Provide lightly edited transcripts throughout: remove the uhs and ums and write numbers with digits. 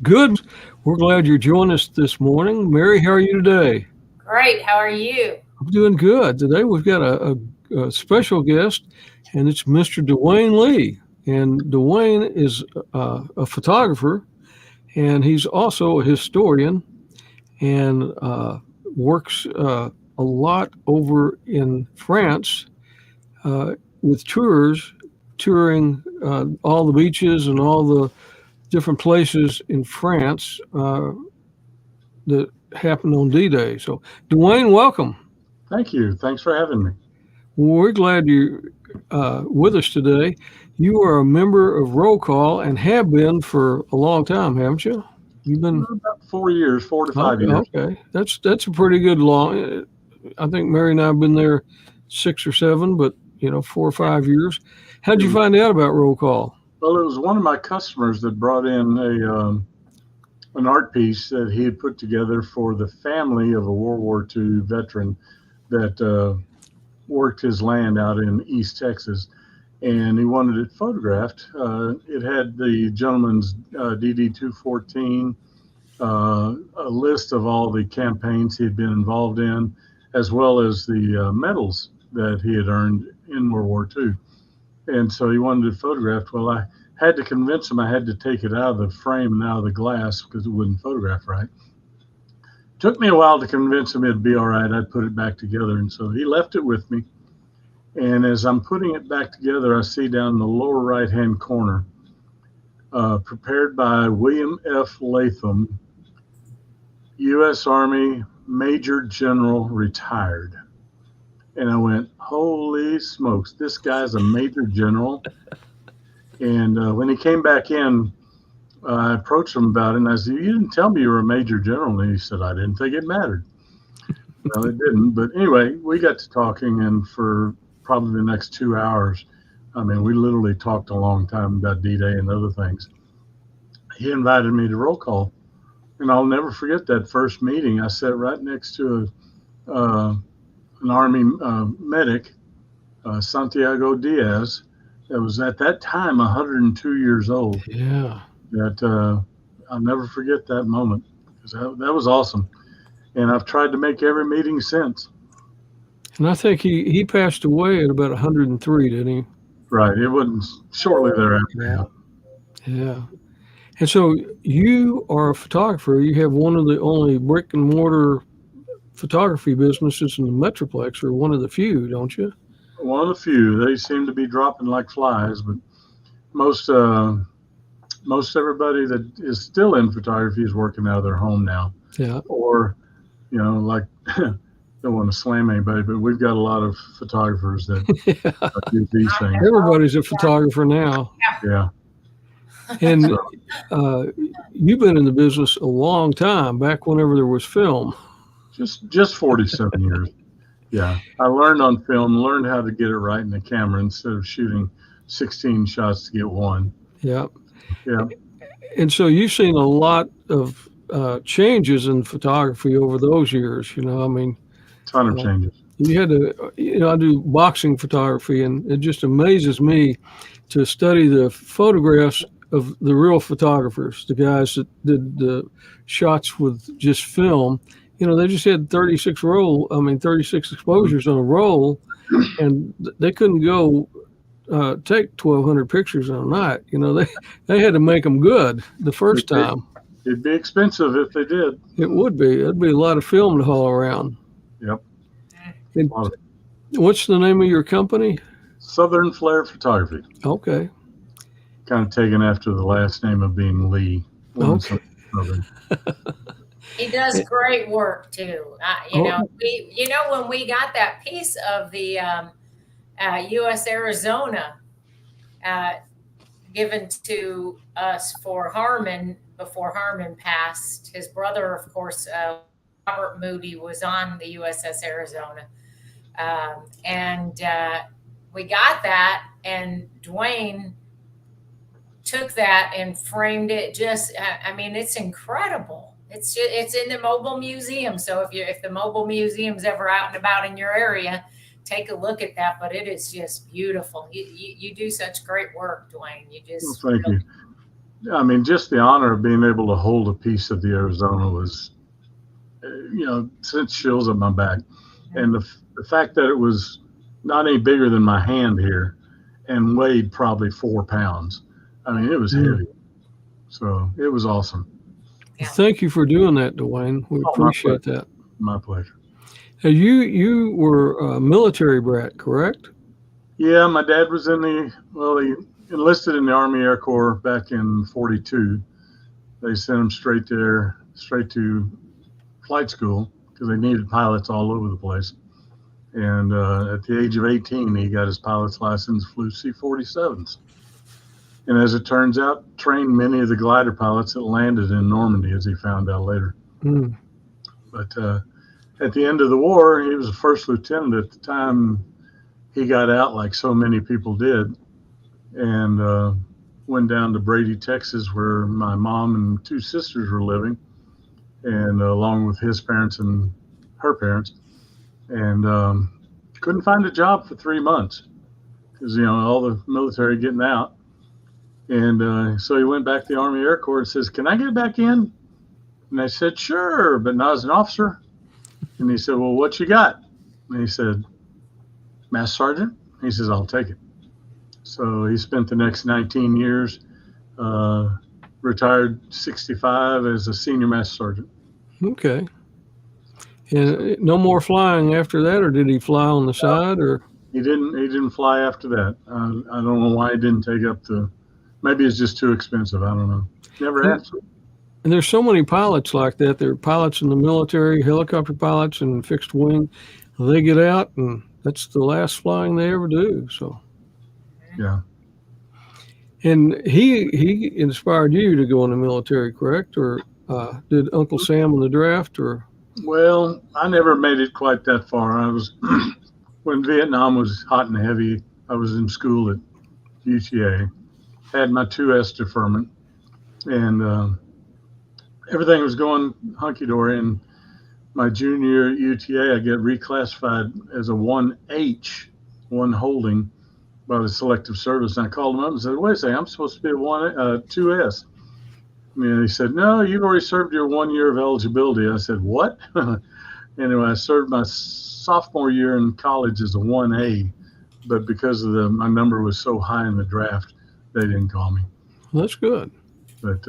Good. We're glad you're joining us this morning. Mary, how are you today? Great. How are you? I'm doing good. Today we've got a special guest, and it's Mr. Dwayne Lee. And Dwayne is a photographer, and he's also a historian and works a lot over in France with tours, touring all the beaches and all the different places in France that happened on D-Day. So, Dwayne, welcome. Thank you. Thanks for having me. We're glad you're with us today. You are a member of Roll Call and have been for a long time, haven't you? You've been About 4 years, 4 to 5 years. okay. That's a pretty good long. I think Mary and I've been there 6 or 7, but 4 or 5 years. How'd you find out about Roll Call? Well, it was one of my customers that brought in an art piece that he had put together for the family of a World War II veteran that worked his land out in East Texas, and he wanted it photographed. It had the gentleman's DD 214, a list of all the campaigns he had been involved in, as well as the medals that he had earned in World War II. And so he wanted it photographed. Well, I had to convince him I had to take it out of the frame and out of the glass because it wouldn't photograph right. Took me a while to convince him it'd be all right. I'd put it back together. And so he left it with me. And as I'm putting it back together, I see down in the lower right-hand corner, prepared by William F. Latham, U.S. Army Major General, retired. And I went, holy smokes, this guy's a Major General. And when he came back in, I approached him about it, and I said, you didn't tell me you were a Major General. And he said, I didn't think it mattered. Well, it didn't. But anyway, we got to talking, and for probably the next 2 hours, I mean, we literally talked a long time about D-Day and other things. He invited me to roll call, and I'll never forget that first meeting. I sat right next to an Army medic, Santiago Diaz, that was at that time 102 years old. Yeah. That I'll never forget that moment because that was awesome. And I've tried to make every meeting since. And I think he passed away at about 103, didn't he? Right. It wasn't shortly thereafter. Yeah. Yeah. And so you are a photographer. You have one of the only brick and mortar photography businesses in the Metroplex, or one of the few, don't you? One of the few. They seem to be dropping like flies, but most everybody that is still in photography is working out of their home now. Yeah. Or, like don't want to slam anybody, but we've got a lot of photographers that Yeah. do these things. Everybody's a photographer now. Yeah. And So you've been in the business a long time, back whenever there was film. just 47 years. Yeah. I learned on film, learned how to get it right in the camera instead of shooting 16 shots to get one. Yeah. Yeah. And so you've seen a lot of changes in photography over those years. I mean, Ton of changes. you had to, I do boxing photography, and it just amazes me to study the photographs of the real photographers, the guys that did the shots with just film. They just had 36 exposures on a roll, and they couldn't go take 1,200 pictures in a night. They had to make them good the first time. It'd be expensive if they did. It would be. It'd be a lot of film to haul around. Yep. And what's the name of your company? Southern Flare Photography. Okay. Kind of taken after the last name of being Lee. Okay. He does great work too. When we got that piece of the U.S. Arizona given to us for Harmon before Harmon passed, his brother, of course, Robert Moody, was on the USS Arizona, and we got that, and Dwayne took that and framed it. It's incredible. It's in the mobile museum. So if the mobile museum's ever out and about in your area, take a look at that. But it is just beautiful. You do such great work, Dwayne. Thank you. I mean, just the honor of being able to hold a piece of the Arizona was, sent chills up my back. And the fact that it was not any bigger than my hand here and weighed probably 4 pounds. I mean, it was heavy. So it was awesome. Yeah. Thank you for doing that, Dwayne. We appreciate that. My pleasure. Now, you were a military brat, correct? Yeah, my dad was he enlisted in the Army Air Corps back in 42. They sent him straight to flight school because they needed pilots all over the place. And at the age of 18, he got his pilot's license, flew C-47s. And as it turns out, trained many of the glider pilots that landed in Normandy, as he found out later. Mm. But at the end of the war, he was a first lieutenant at the time. He got out like so many people did and went down to Brady, Texas, where my mom and 2 sisters were living, and along with his parents and her parents, and couldn't find a job for 3 months because, all the military getting out. And so he went back to the Army Air Corps and says, "Can I get back in?" And I said, "Sure, but not as an officer." And he said, "Well, what you got?" And he said, "Master Sergeant." He says, "I'll take it." So he spent the next 19 years, retired 65 as a senior Master Sergeant. Okay. And no more flying after that, or did he fly on the side? Or He didn't fly after that. I don't know why he didn't take up maybe it's just too expensive. I don't know. Never asked him. And there's so many pilots like that. There are pilots in the military, helicopter pilots and fixed wing. They get out, and that's the last flying they ever do. So, yeah. And he inspired you to go in the military, correct? Or did Uncle Sam in the draft? Or Well, I never made it quite that far. I was when Vietnam was hot and heavy. I was in school at UTA, had my 2S deferment, and everything was going hunky-dory. And my junior year at UTA, I get reclassified as a 1H, 1 holding, by the Selective Service. And I called him up and said, "Wait a second, I'm supposed to be a 2S. And he said, "No, you've already served your 1 year of eligibility." I said, "What?" Anyway, I served my sophomore year in college as a 1A, but because of my number was so high in the draft, they didn't call me. that's good. But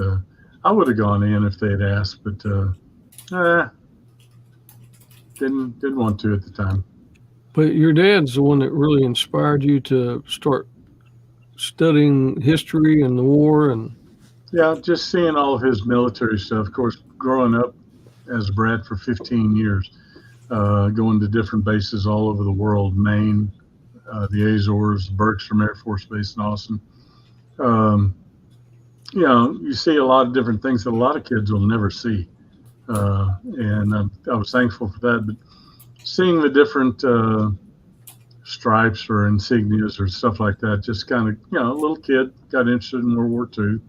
I would have gone in if they'd asked, but didn't want to at the time. But your dad's the one that really inspired you to start studying history and the war. And Yeah, just seeing all of his military stuff. Of course, growing up as a brat for 15 years, going to different bases all over the world, Maine, the Azores, Bergstrom Air Force Base in Austin. You see a lot of different things that a lot of kids will never see. And I was thankful for that. But seeing the different stripes or insignias or stuff like that, just kind of, a little kid got interested in World War II.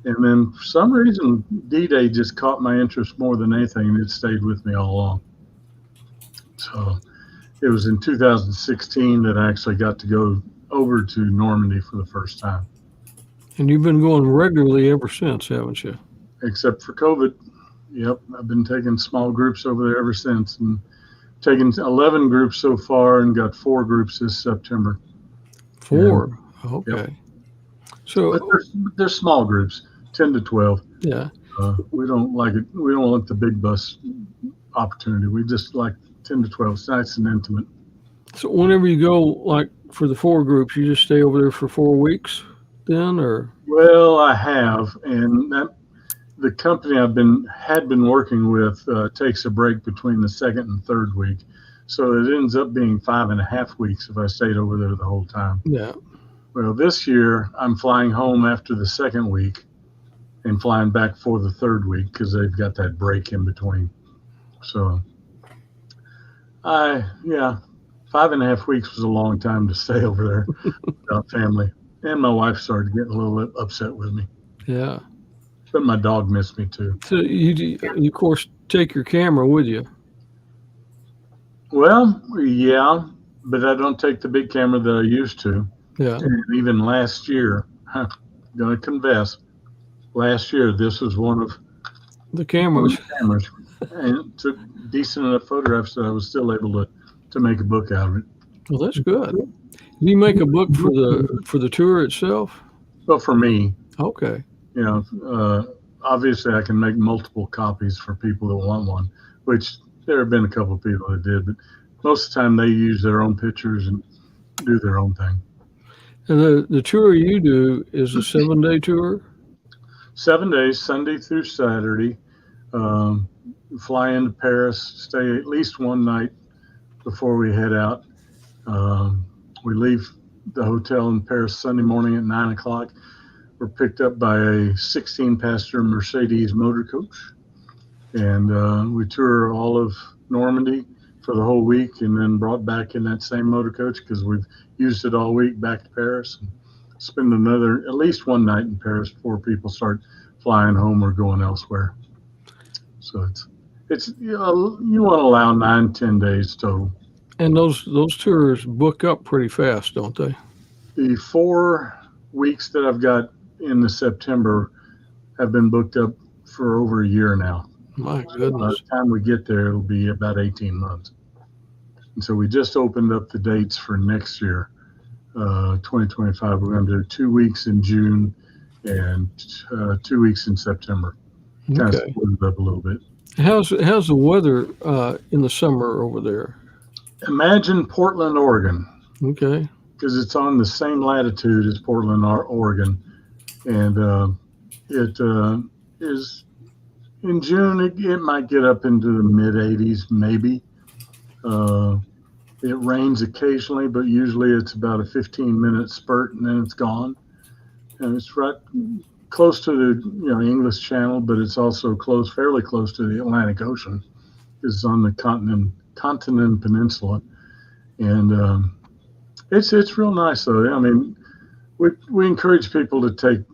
And then for some reason, D-Day just caught my interest more than anything, and it stayed with me all along. So it was in 2016 that I actually got to go over to Normandy for the first time. And you've been going regularly ever since, haven't you? Except for COVID. Yep, I've been taking small groups over there ever since, and taken 11 groups so far and got 4 groups this September. 4? Yeah. Okay. Yep. So but they're small groups, 10 to 12. Yeah. We don't like it. We don't want the big bus opportunity. We just like 10 to 12. It's nice and intimate. So whenever you go, like for the 4 groups, you just stay over there for 4 weeks then, or? Well, I have, and the company had been working with takes a break between the 2nd and 3rd week, so it ends up being 5.5 weeks if I stayed over there the whole time. Yeah. Well, this year I'm flying home after the 2nd week and flying back for the 3rd week because they've got that break in between. So, 5.5 weeks was a long time to stay over there without family. And my wife started getting a little upset with me. Yeah. But my dog missed me too. So you of course take your camera with you. Well, yeah, but I don't take the big camera that I used to. Yeah. And even last year, gonna confess, last year, this was one of The cameras. the cameras, and took decent enough photographs that I was still able to make a book out of it. Well, that's good. Do you make a book for the tour itself? But for me, Okay. you know, obviously I can make multiple copies for people that want one, which there have been a couple of people that did, but most of the time they use their own pictures and do their own thing. And the tour you do is a 7-day tour? 7 days, Sunday through Saturday. Fly into Paris, stay at least one night before we head out. We leave the hotel in Paris Sunday morning at 9 o'clock. We're picked up by a 16-passenger Mercedes motor coach, and we tour all of Normandy for the whole week, and then brought back in that same motor coach because we've used it all week back to Paris. And spend at least one night in Paris before people start flying home or going elsewhere. So it's you want to allow 9-10 days total. And those tours book up pretty fast, don't they? The 4 weeks that I've got in the September have been booked up for over a year now. My By goodness. the time we get there, it'll be about 18 months. And so we just opened up the dates for next year, 2025. We're going to do 2 weeks in June and 2 weeks in September. Kind of Okay. split it up a little bit. How's the weather in the summer over there? Imagine Portland, Oregon, Okay. because it's on the same latitude as Portland, Oregon. And it is in June, it might get up into the mid 80s, maybe. It rains occasionally, but usually it's about a 15-minute spurt and then it's gone. And it's right close to the English Channel, but it's also fairly close to the Atlantic Ocean. It's on the continent peninsula, and it's real nice though. I mean, we encourage people to take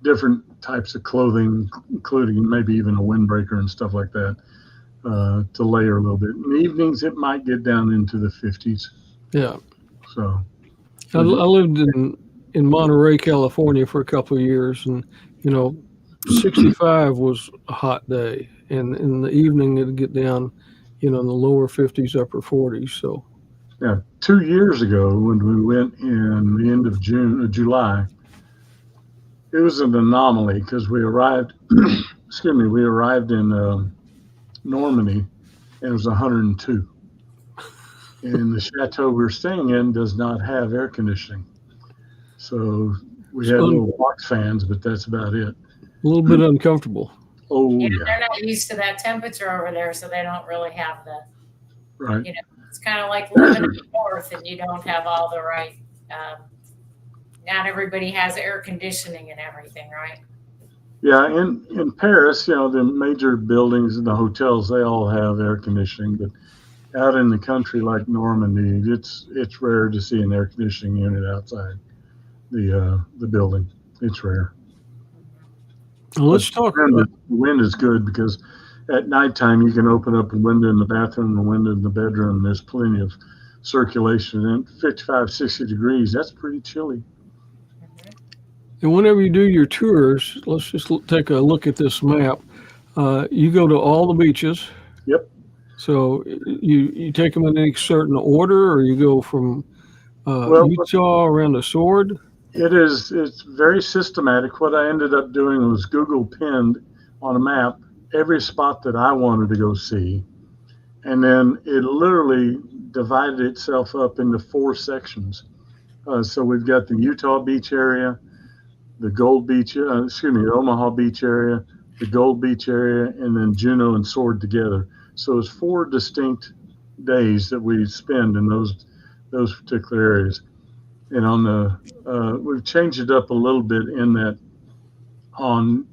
different types of clothing, including maybe even a windbreaker and stuff like that, to layer a little bit. In the evenings, it might get down into the 50s. Yeah. So I lived in Monterey, California for a couple of years, and 65 was a hot day, and in the evening it'd get down, in the lower 50s, upper 40s. So yeah, 2 years ago when we went in the end of July, it was an anomaly because we arrived. We arrived in Normandy, and it was 102. And the chateau we're staying in does not have air conditioning. So we had little box fans, but that's about it. a little bit uncomfortable. Oh, Yeah, yeah. they're not used to that temperature over there, so they don't really have Right. it's kind of like living in the north and you don't have all the right, not everybody has air conditioning and everything, right? Yeah, in Paris, the major buildings and the hotels, they all have air conditioning, but out in the country like Normandy, it's rare to see an air conditioning unit outside the building. It's rare. Well, let's talk. The wind is good because at nighttime you can open up a window in the bathroom, a window in the bedroom. There's plenty of circulation. And 55, 60 degrees, that's pretty chilly. And whenever you do your tours, let's just take a look at this map. You go to all the beaches. Yep. So you take them in any certain order, or you go from Utah around the Sword? It's very systematic. What I ended up doing was Google pinned on a map every spot that I wanted to go see. And then it literally divided itself up into 4 sections. So we've got the Utah Beach area, the Gold Beach, the Omaha Beach area, the Gold Beach area, and then Juneau and Sword together. So it's 4 distinct days that we spend in those particular areas. And we've changed it up a little bit in that on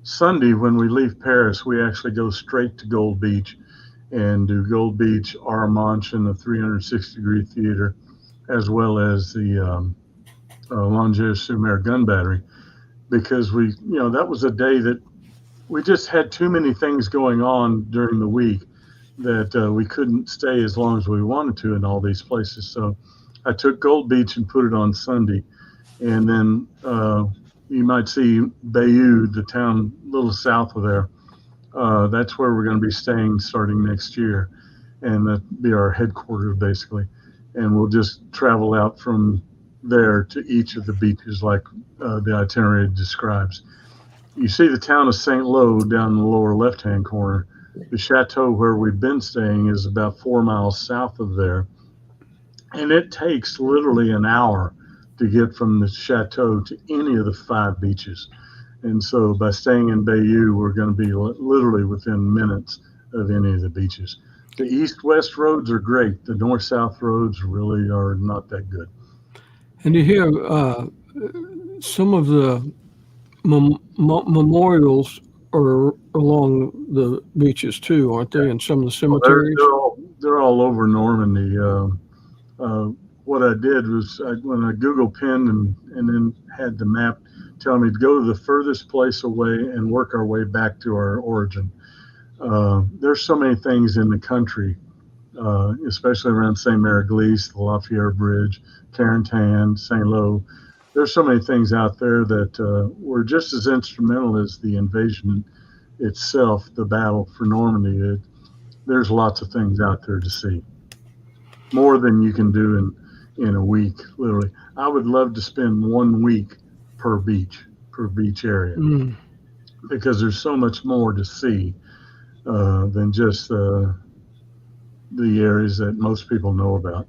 Sunday when we leave Paris, we actually go straight to Gold Beach and do Gold Beach, Armanche, and the 360-degree theater, as well as the Longueuil-sur-Mer gun battery, because that was a day that we just had too many things going on during the week that we couldn't stay as long as we wanted to in all these places. So I took Gold Beach and put it on Sunday, and then you might see Bayou, the town a little south of there. That's where we're going to be staying starting next year, and that'd be our headquarters basically. And we'll just travel out from there to each of the beaches like the itinerary describes. You see the town of St. Lo down in the lower left-hand corner. The chateau where we've been staying is about 4 miles south of there. And it takes literally an hour to get from the chateau to any of the 5 beaches. And so by staying in Bayou, we're going to be literally within minutes of any of the beaches. The east-west roads are great. The north-south roads really are not that good. And you hear some of the memorials are along the beaches too, aren't they? And some of the cemeteries. They're all over Normandy. What I did was when I Google pinned and then had the map tell me to go to the furthest place away and work our way back to our origin. There's so many things in the country, especially around St. Mary-Glise, the Lafayette Bridge, Carentan, St. Lo. There's so many things out there that were just as instrumental as the invasion itself, the battle for Normandy. There's lots of things out there to see, more than you can do in a week, literally. I would love to spend 1 week per beach area, because there's so much more to see than just the areas that most people know about.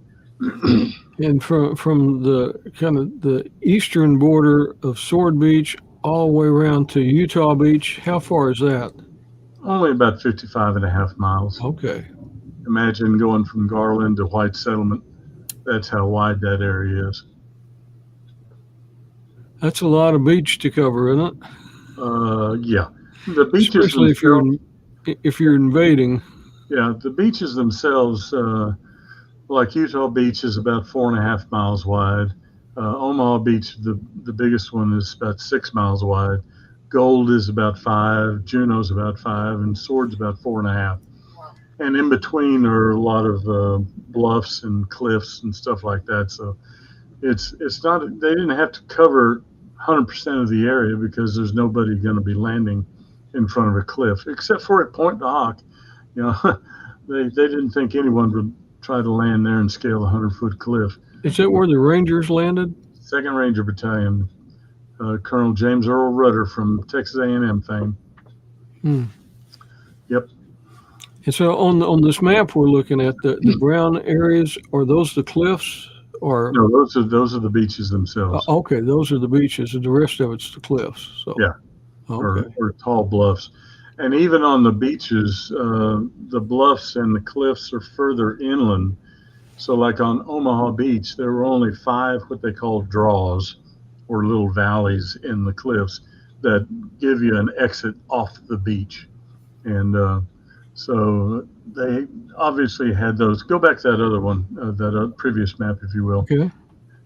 And from the kind of the eastern border of Sword Beach all the way around to Utah Beach, how far is that? Only about 55.5 miles. Okay. Imagine going from Garland to White Settlement. That's how wide that area is. That's a lot of beach to cover, isn't it? Yeah. The beaches, especially if you're invading. Yeah, the beaches themselves, like Utah Beach is about 4.5 miles wide. Omaha Beach, the biggest one, is about 6 miles wide. Gold is about 5, Juneau's about 5, and Sword's about 4.5. And in between are a lot of bluffs and cliffs and stuff like that. So it's not, they didn't have to cover 100% of the area because there's nobody going to be landing in front of a cliff, except for at Point Dock. You know, they didn't think anyone would try to land there and scale a 100-foot cliff. Is that where the Rangers landed? 2nd Ranger Battalion, Colonel James Earl Rudder from Texas A&M fame. Yep. And so on this map we're looking at, the brown areas, are those the cliffs? Or no, those are the beaches themselves. Okay, those are the beaches, and the rest of it's the cliffs. So yeah, okay. or tall bluffs. And even on the beaches, the bluffs and the cliffs are further inland. So like on Omaha Beach, there were only 5 what they call draws, or little valleys in the cliffs that give you an exit off the beach. And so they obviously had those. Go back to that other one, that previous map, if you will. Okay.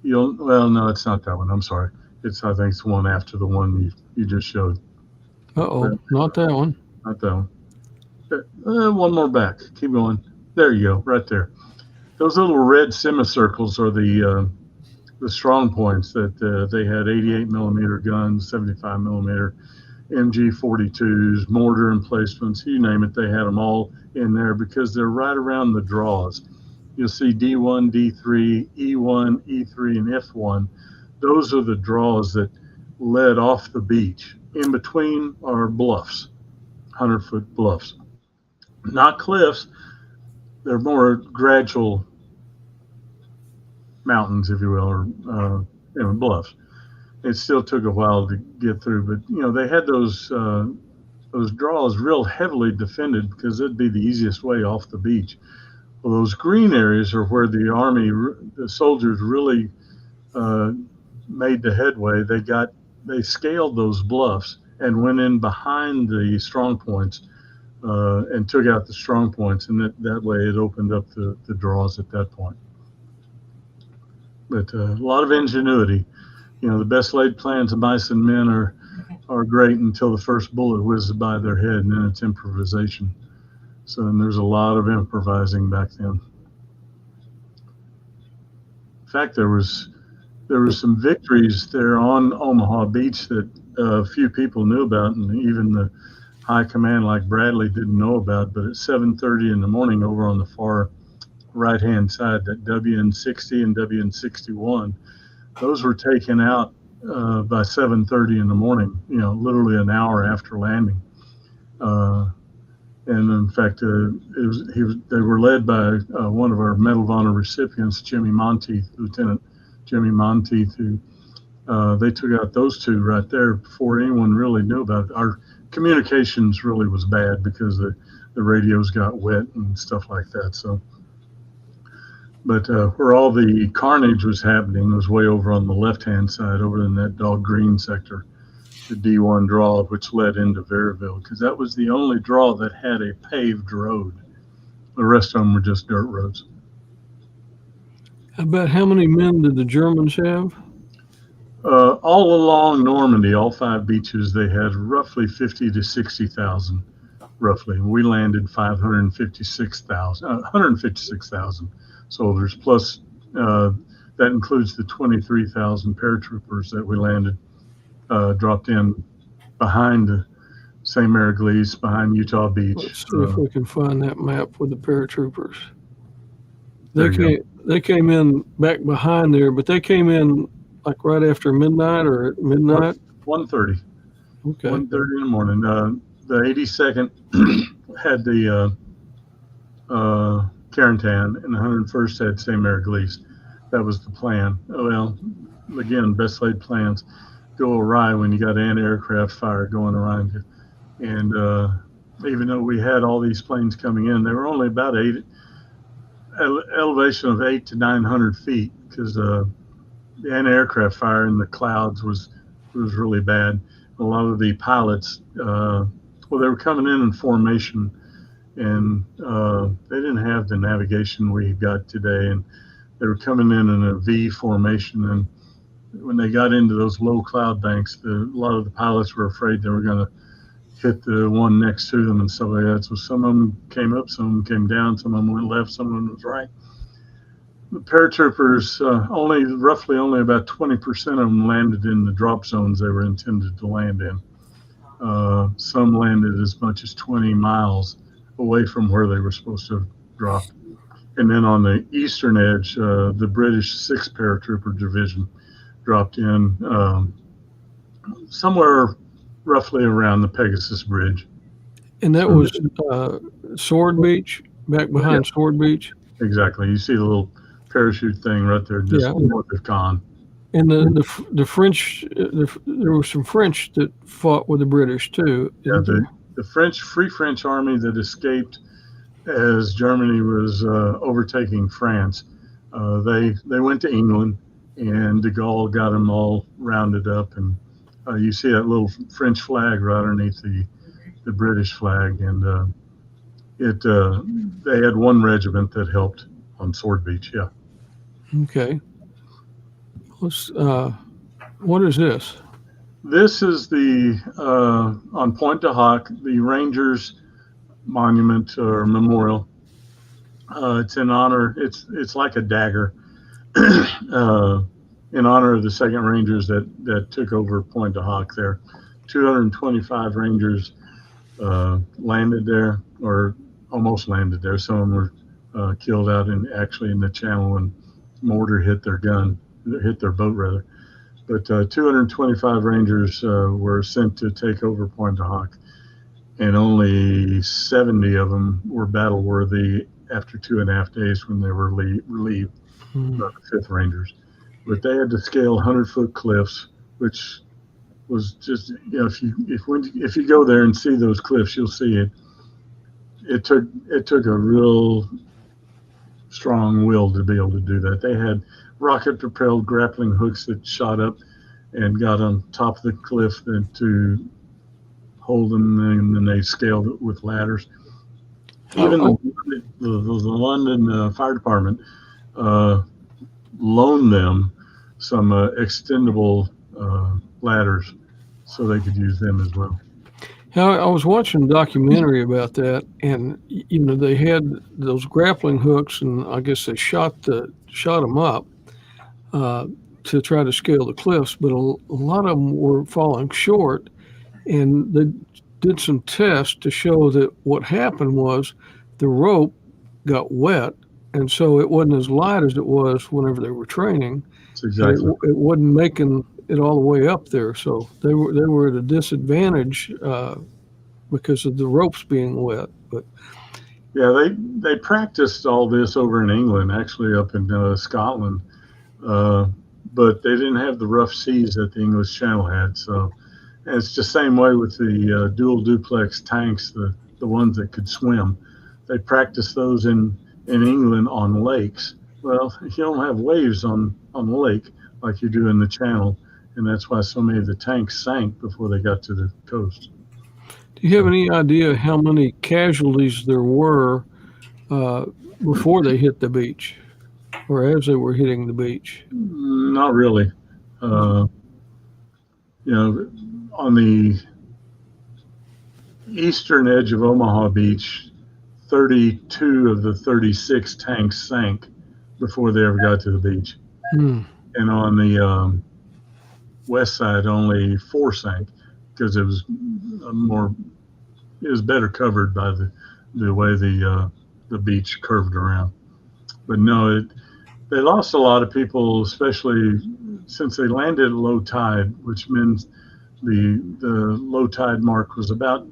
Well, no, it's not that one. I'm sorry. I think it's one after the one you just showed. Not that one. Not that one. One more back. Keep going. There you go, right there. Those little red semicircles are the strong points that they had 88 millimeter guns, 75 millimeter MG42s, mortar emplacements, you name it. They had them all in there because they're right around the draws. You'll see D1, D3, E1, E3, and F1. Those are the draws that led off the beach. In between are bluffs, 100-foot bluffs. Not cliffs. They're more gradual mountains, if you will, or bluffs. It still took a while to get through, but they had those draws real heavily defended because it'd be the easiest way off the beach. Well, those green areas are where the soldiers really made the headway. They scaled those bluffs and went in behind the strong points and took out the strong points, and that way it opened up the draws at that point. But a lot of ingenuity. The best laid plans of mice and men are great until the first bullet whizzes by their head, and then it's improvisation. So there's a lot of improvising back then. In fact, there was there were some victories there on Omaha Beach that few people knew about, and even the high command like Bradley didn't know about. But at 7:30 in the morning, over on the far right-hand side, that WN60 and WN61, those were taken out by 7:30 in the morning. Literally an hour after landing. And in fact, they were led by one of our Medal of Honor recipients, Jimmy Monteith, Lieutenant Jimmy Monteith, who they took out those two right there before anyone really knew about it. Our communications really was bad because the radios got wet and stuff like that. So, but where all the carnage was happening was way over on the left-hand side, over in that Dog Green sector, the D1 draw, which led into Verville, because that was the only draw that had a paved road. The rest of them were just dirt roads. About how many men did the Germans have? All along Normandy, all 5 beaches, they had roughly 50 to 60,000, roughly. We landed 156,000 soldiers, plus that includes the 23,000 paratroopers that we landed. Dropped in behind St. Mary Glees, behind Utah Beach. Let's see if we can find that map with the paratroopers. They came in back behind there, but they came in like right after midnight or at midnight? 1:30. Okay. 1:30 in the morning. The 82nd had the Carentan, and the 101st had St. Mary Glees. That was the plan. Well, again, best laid plans go awry when you got anti-aircraft fire going around you. And even though we had all these planes coming in, they were only about elevation of 800 to 900 feet, because the anti-aircraft fire in the clouds was really bad. A lot of the pilots, they were coming in formation, and they didn't have the navigation we've got today, and they were coming in a V formation. And when they got into those low cloud banks, a lot of the pilots were afraid they were going to hit the one next to them and stuff like that. So some of them came up, some of them came down, some of them went left, some of them was right. The paratroopers, roughly only about 20% of them landed in the drop zones they were intended to land in. Some landed as much as 20 miles away from where they were supposed to drop. And then on the eastern edge, the British 6th Paratrooper Division dropped in somewhere roughly around the Pegasus Bridge. And that was Sword Beach, back behind Sword Beach? Exactly. You see the little parachute thing right there, just north of Caen. And the French, there were some French that fought with the British too. Yeah, the Free French army that escaped as Germany was overtaking France. They went to England, and de Gaulle got them all rounded up, and you see that little French flag right underneath the British flag, and they had one regiment that helped on Sword Beach. Yeah. Okay. What is this? This is the on Pointe du Hoc, the Rangers Monument or Memorial. It's in honor. It's like a dagger in honor of the 2nd Rangers that took over Pointe du Hoc there. 225 Rangers landed there, or almost landed there. Some of them were killed out in the channel when mortar hit their boat rather. But 225 Rangers were sent to take over Pointe du Hoc, and only 70 of them were battle worthy after 2.5 days when they were relieved by the 5th Rangers. But they had to scale 100-foot cliffs, which was just, if you go there and see those cliffs, you'll see it. It took a real strong will to be able to do that. They had rocket-propelled grappling hooks that shot up and got on top of the cliff to hold them, and then they scaled it with ladders. Even the London Fire Department loaned them some extendable ladders so they could use them as well. I was watching a documentary about that, and they had those grappling hooks, and I guess they shot them up. to try to scale the cliffs, but a lot of them were falling short. And they did some tests to show that what happened was the rope got wet, and so it wasn't as light as it was whenever they were training. That's exactly. It wasn't making it all the way up there, so they were at a disadvantage because of the ropes being wet. But yeah, they practiced all this over in England, actually up in Scotland, but they didn't have the rough seas that the English Channel had. So and it's the same way with the dual duplex tanks, the ones that could swim. They practiced those in England on lakes. Well, you don't have waves on the lake like you do in the Channel, and that's why so many of the tanks sank before they got to the coast. do you have any idea how many casualties there were before they hit the beach, or as they were hitting the beach? Not really. On the eastern edge of Omaha Beach, 32 of the 36 tanks sank before they ever got to the beach. And on the west side, only 4 sank because it was better covered by the way the beach curved around. But no, they lost a lot of people, especially since they landed at low tide, which means the low tide mark was about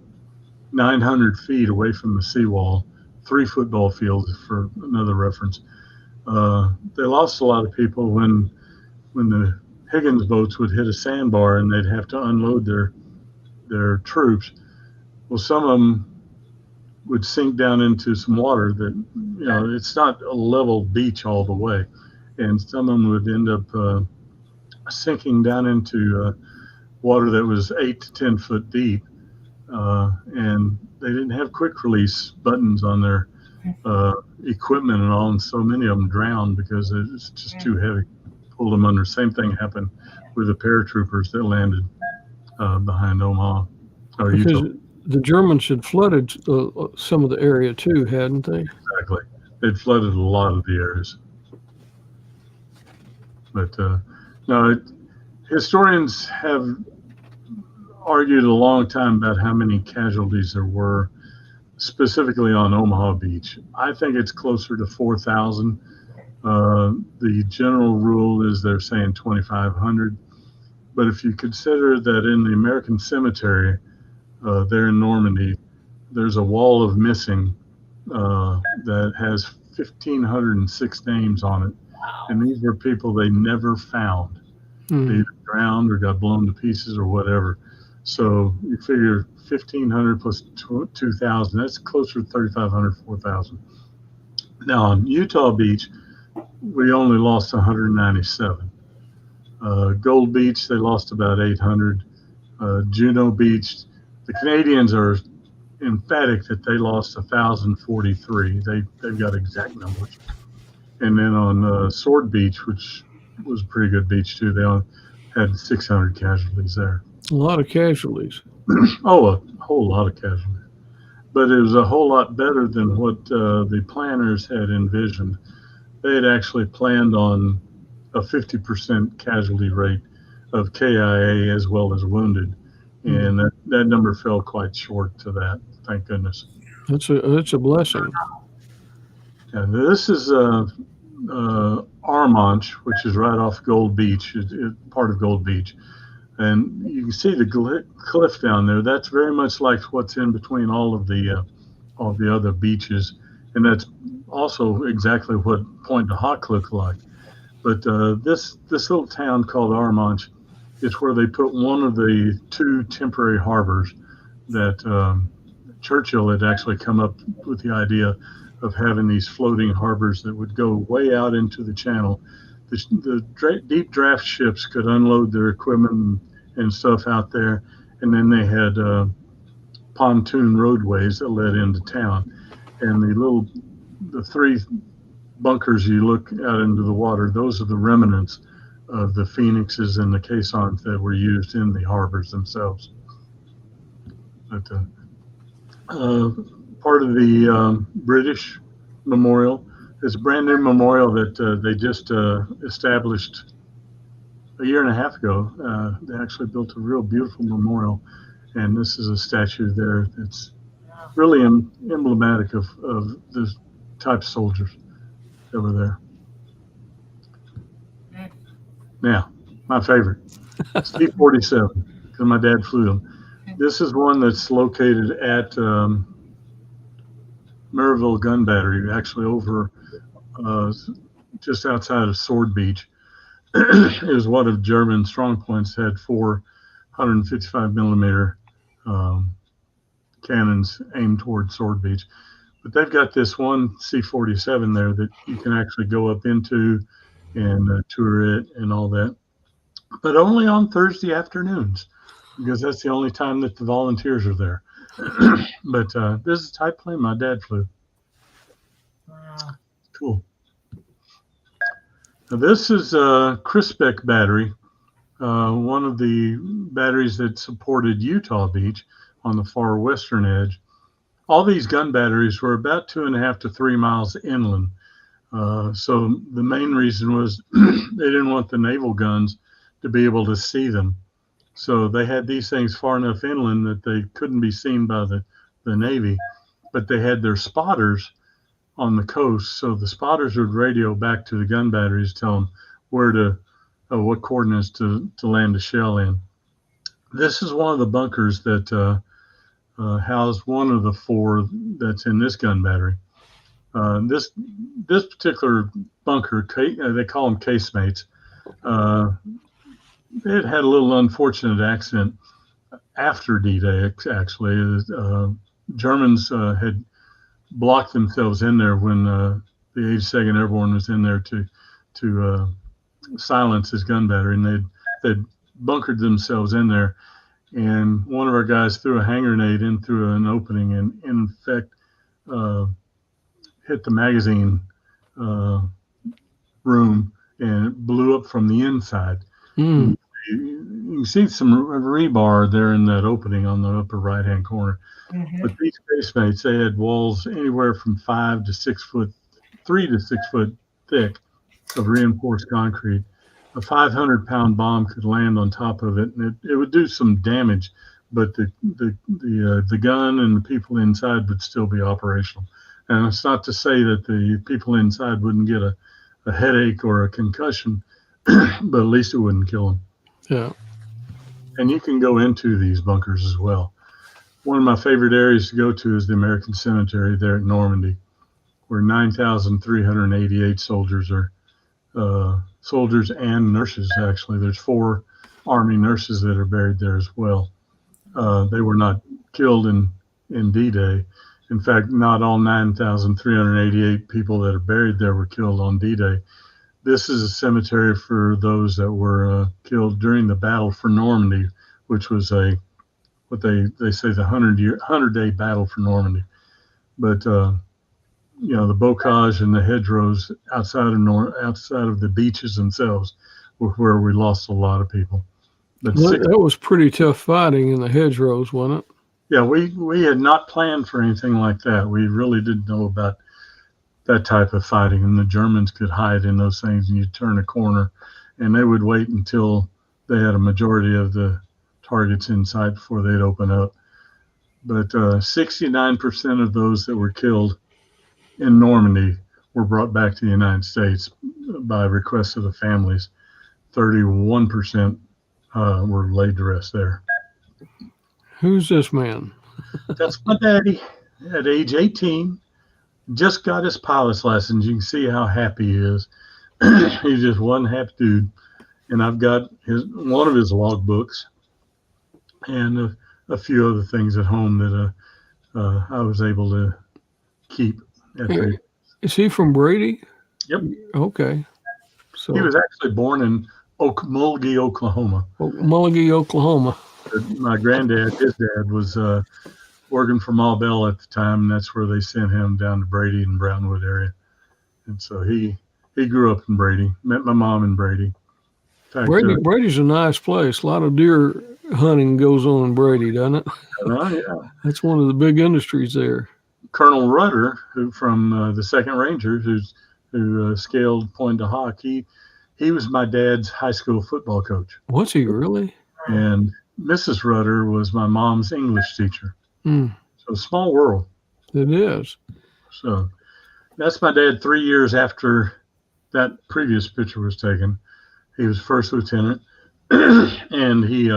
900 feet away from the seawall, 3 football fields for another reference. They lost a lot of people when the Higgins boats would hit a sandbar and they'd have to unload their troops. Well, some of them would sink down into some water that, it's not a level beach all the way. And some of them would end up sinking down into water that was 8 to 10 foot deep. And they didn't have quick release buttons on their equipment and all. And so many of them drowned because it was just too heavy. Pulled them under. Same thing happened with the paratroopers that landed behind Omaha. Because the Germans had flooded some of the area too, hadn't they? Exactly. They'd flooded a lot of the areas. But no, historians have argued a long time about how many casualties there were, specifically on Omaha Beach. I think it's closer to 4,000. The general rule is they're saying 2,500. But if you consider that in the American cemetery there in Normandy, there's a wall of missing that has 1,506 names on it. And these were people they never found. They either drowned or got blown to pieces or whatever. So you figure 1,500 plus 2,000, that's closer to 3,500, 4,000. Now on Utah Beach, we only lost 197. Gold Beach, they lost about 800. Juneau Beach, the Canadians are emphatic that they lost 1,043. They've got exact numbers. And then on Sword Beach, which was a pretty good beach too, they only had 600 casualties there. A lot of casualties. Oh, a whole lot of casualties. But it was a whole lot better than what the planners had envisioned. They had actually planned on a 50% casualty rate of KIA as well as wounded. And that number fell quite short to that, thank goodness. That's a blessing. And this is Armanch, which is right off Gold Beach, part of Gold Beach. And you can see the cliff down there. That's very much like what's in between all of the other beaches. And that's also exactly what Point de Hoc looked like. But this little town called Armanch is where they put one of the 2 temporary harbors that Churchill had actually come up with the idea of having these floating harbors that would go way out into the channel. The deep draft ships could unload their equipment and stuff out there, and then they had pontoon roadways that led into town. And the 3 bunkers you look out into the water, those are the remnants of the Phoenixes and the caissons that were used in the harbors themselves. But part of the British memorial is a brand new memorial that they just established a year and a half ago, they actually built a real beautiful memorial, and this is a statue there that's really emblematic of the type of soldiers that were there. Now, my favorite, C-47, because my dad flew them. This is one that's located at Maryville Gun Battery, actually over just outside of Sword Beach. It was one of German strong points, had 455 millimeter cannons aimed toward Sword Beach. But they've got this one C-47 there that you can actually go up into and tour it and all that, but only on Thursday afternoons, because that's the only time that the volunteers are there. But this is a type plane my dad flew. Wow. Cool. Now this is Crispec Battery, one of the batteries that supported Utah Beach on the far western edge. All these gun batteries were about 2.5 to 3 miles inland. So the main reason was they didn't want the naval guns to be able to see them. So they had these things far enough inland that they couldn't be seen by the Navy, but they had their spotters on the coast. So the spotters would radio back to the gun batteries, tell them where to, what coordinates to land a shell in. This is one of the bunkers that housed one of the 4 that's in this gun battery. This particular bunker, they call them casemates. It had a little unfortunate accident after D-Day, actually. Germans had blocked themselves in there when the 82nd Airborne was in there to silence his gun battery, and they'd bunkered themselves in there. And one of our guys threw a hand grenade in through an opening, and in fact hit the magazine room, and it blew up from the inside. Mm. You can see some rebar there in that opening on the upper right-hand corner. Mm-hmm. But these casemates, they had walls anywhere from 3 to 6 foot thick of reinforced concrete. A 500-pound bomb could land on top of it, and it would do some damage, but the gun and the people inside would still be operational. And it's not to say that the people inside wouldn't get a headache or a concussion, but at least it wouldn't kill them. Yeah. And you can go into these bunkers as well. One of my favorite areas to go to is the American Cemetery there at Normandy, where 9,388 soldiers are soldiers and nurses, actually. There's 4 Army nurses that are buried there as well. They were not killed in D-Day. In fact, not all 9,388 people that are buried there were killed on D-Day. This is a cemetery for those that were killed during the battle for Normandy, which was what they say the 100-day battle for Normandy. But the bocage and the hedgerows outside of the beaches themselves were where we lost a lot of people. But that was pretty tough fighting in the hedgerows, wasn't it? Yeah, we had not planned for anything like that. We really didn't know about that type of fighting, and the Germans could hide in those things, and you'd turn a corner, and they would wait until they had a majority of the targets in sight before they'd open up. But 69% of those that were killed in Normandy were brought back to the United States by request of the families. 31% were laid to rest there. Who's this man? That's my daddy at age 18. Just got his pilot's license. You can see how happy he is. He's just one happy dude. And I've got one of his logbooks and a few other things at home that I was able to keep. Is he from Brady? Yep. Okay. So he was actually born in Mulligy, Oklahoma. Mulligy, Oklahoma. My granddad, his dad, was working for Ma Bell at the time, and that's where they sent him down to Brady and Brownwood area. And so he grew up in Brady, met my mom in Brady. In fact, Brady's a nice place. A lot of deer hunting goes on in Brady, doesn't it? Yeah. That's one of the big industries there. Colonel Rudder, who from the 2nd Rangers, who scaled Pointe du Hoc, he he was my dad's high school football coach. Was he really? And Mrs. Rudder was my mom's English teacher. Mm, So small world. it is. So that's my dad 3 years after that previous picture was taken. He was first lieutenant, and he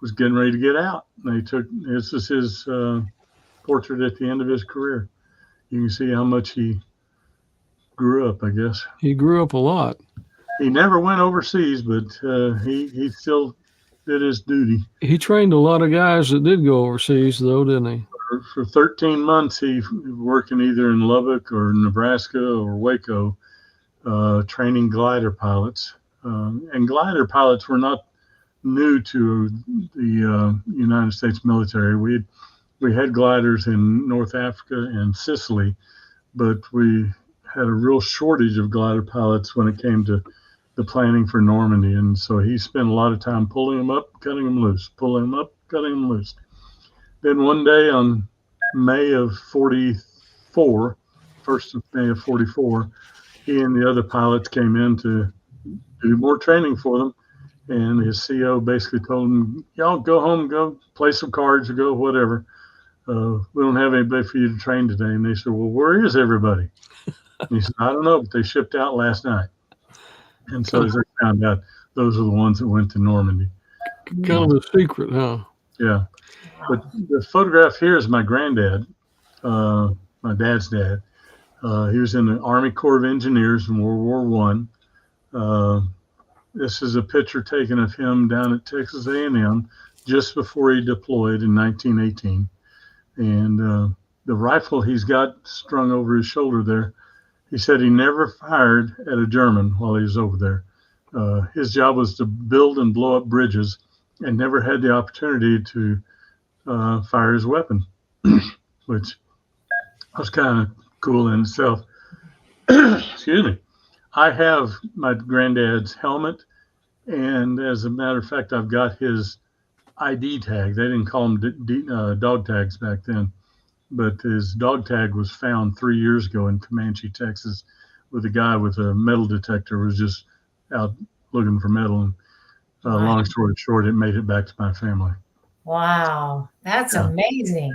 was getting ready to get out. This is his portrait at the end of his career. You can see how much he grew up, I guess. He grew up a lot. He never went overseas, but he still did his duty. He trained a lot of guys that did go overseas, though, didn't he? For 13 months, he was working either in Lubbock or Nebraska or Waco, training glider pilots. And glider pilots were not new to the United States military. We had gliders in North Africa and Sicily, but we had a real shortage of glider pilots when it came to the planning for Normandy. And so he spent a lot of time pulling them up, cutting them loose, pulling them up, cutting them loose. Then one day on May of 44, 1st of May of 44, he and the other pilots came in to do more training for them. And his CO basically told him, y'all go home, go play some cards or go whatever. We don't have anybody for you to train today. And they said, well, where is everybody? And he said, I don't know, but they shipped out last night. And so as they found out, those are the ones that went to Normandy. Kind of a secret, huh? Yeah. But the photograph here is my granddad, my dad's dad. He was in the Army Corps of Engineers in World War I. This is a picture taken of him down at Texas A&M just before he deployed in 1918. And the rifle he's got strung over his shoulder there, he said he never fired at a German while he was over there. His job was to build and blow up bridges and never had the opportunity to fire his weapon, which was kind of cool in itself. Excuse me. I have my granddad's helmet, and as a matter of fact, I've got his ID tag. They didn't call them dog tags back then, but his dog tag was found 3 years ago in Comanche, Texas, with a guy with a metal detector who was just out looking for metal. And long story short, it made it back to my family. Wow, that's amazing.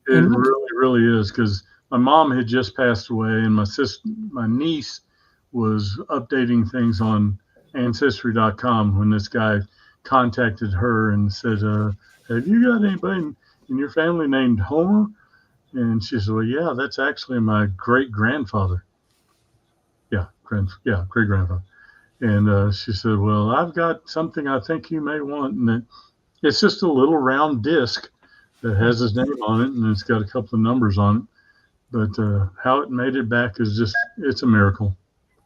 It really, really is, because my mom had just passed away, and my niece was updating things on Ancestry.com when this guy contacted her and said, have you got anybody in your family named Homer? And she said, well, yeah, that's actually my great-grandfather. Great-grandfather. And she said, well, I've got something I think you may want. And it's just a little round disc that has his name on it, and it's got a couple of numbers on it. But how it made it back is it's a miracle.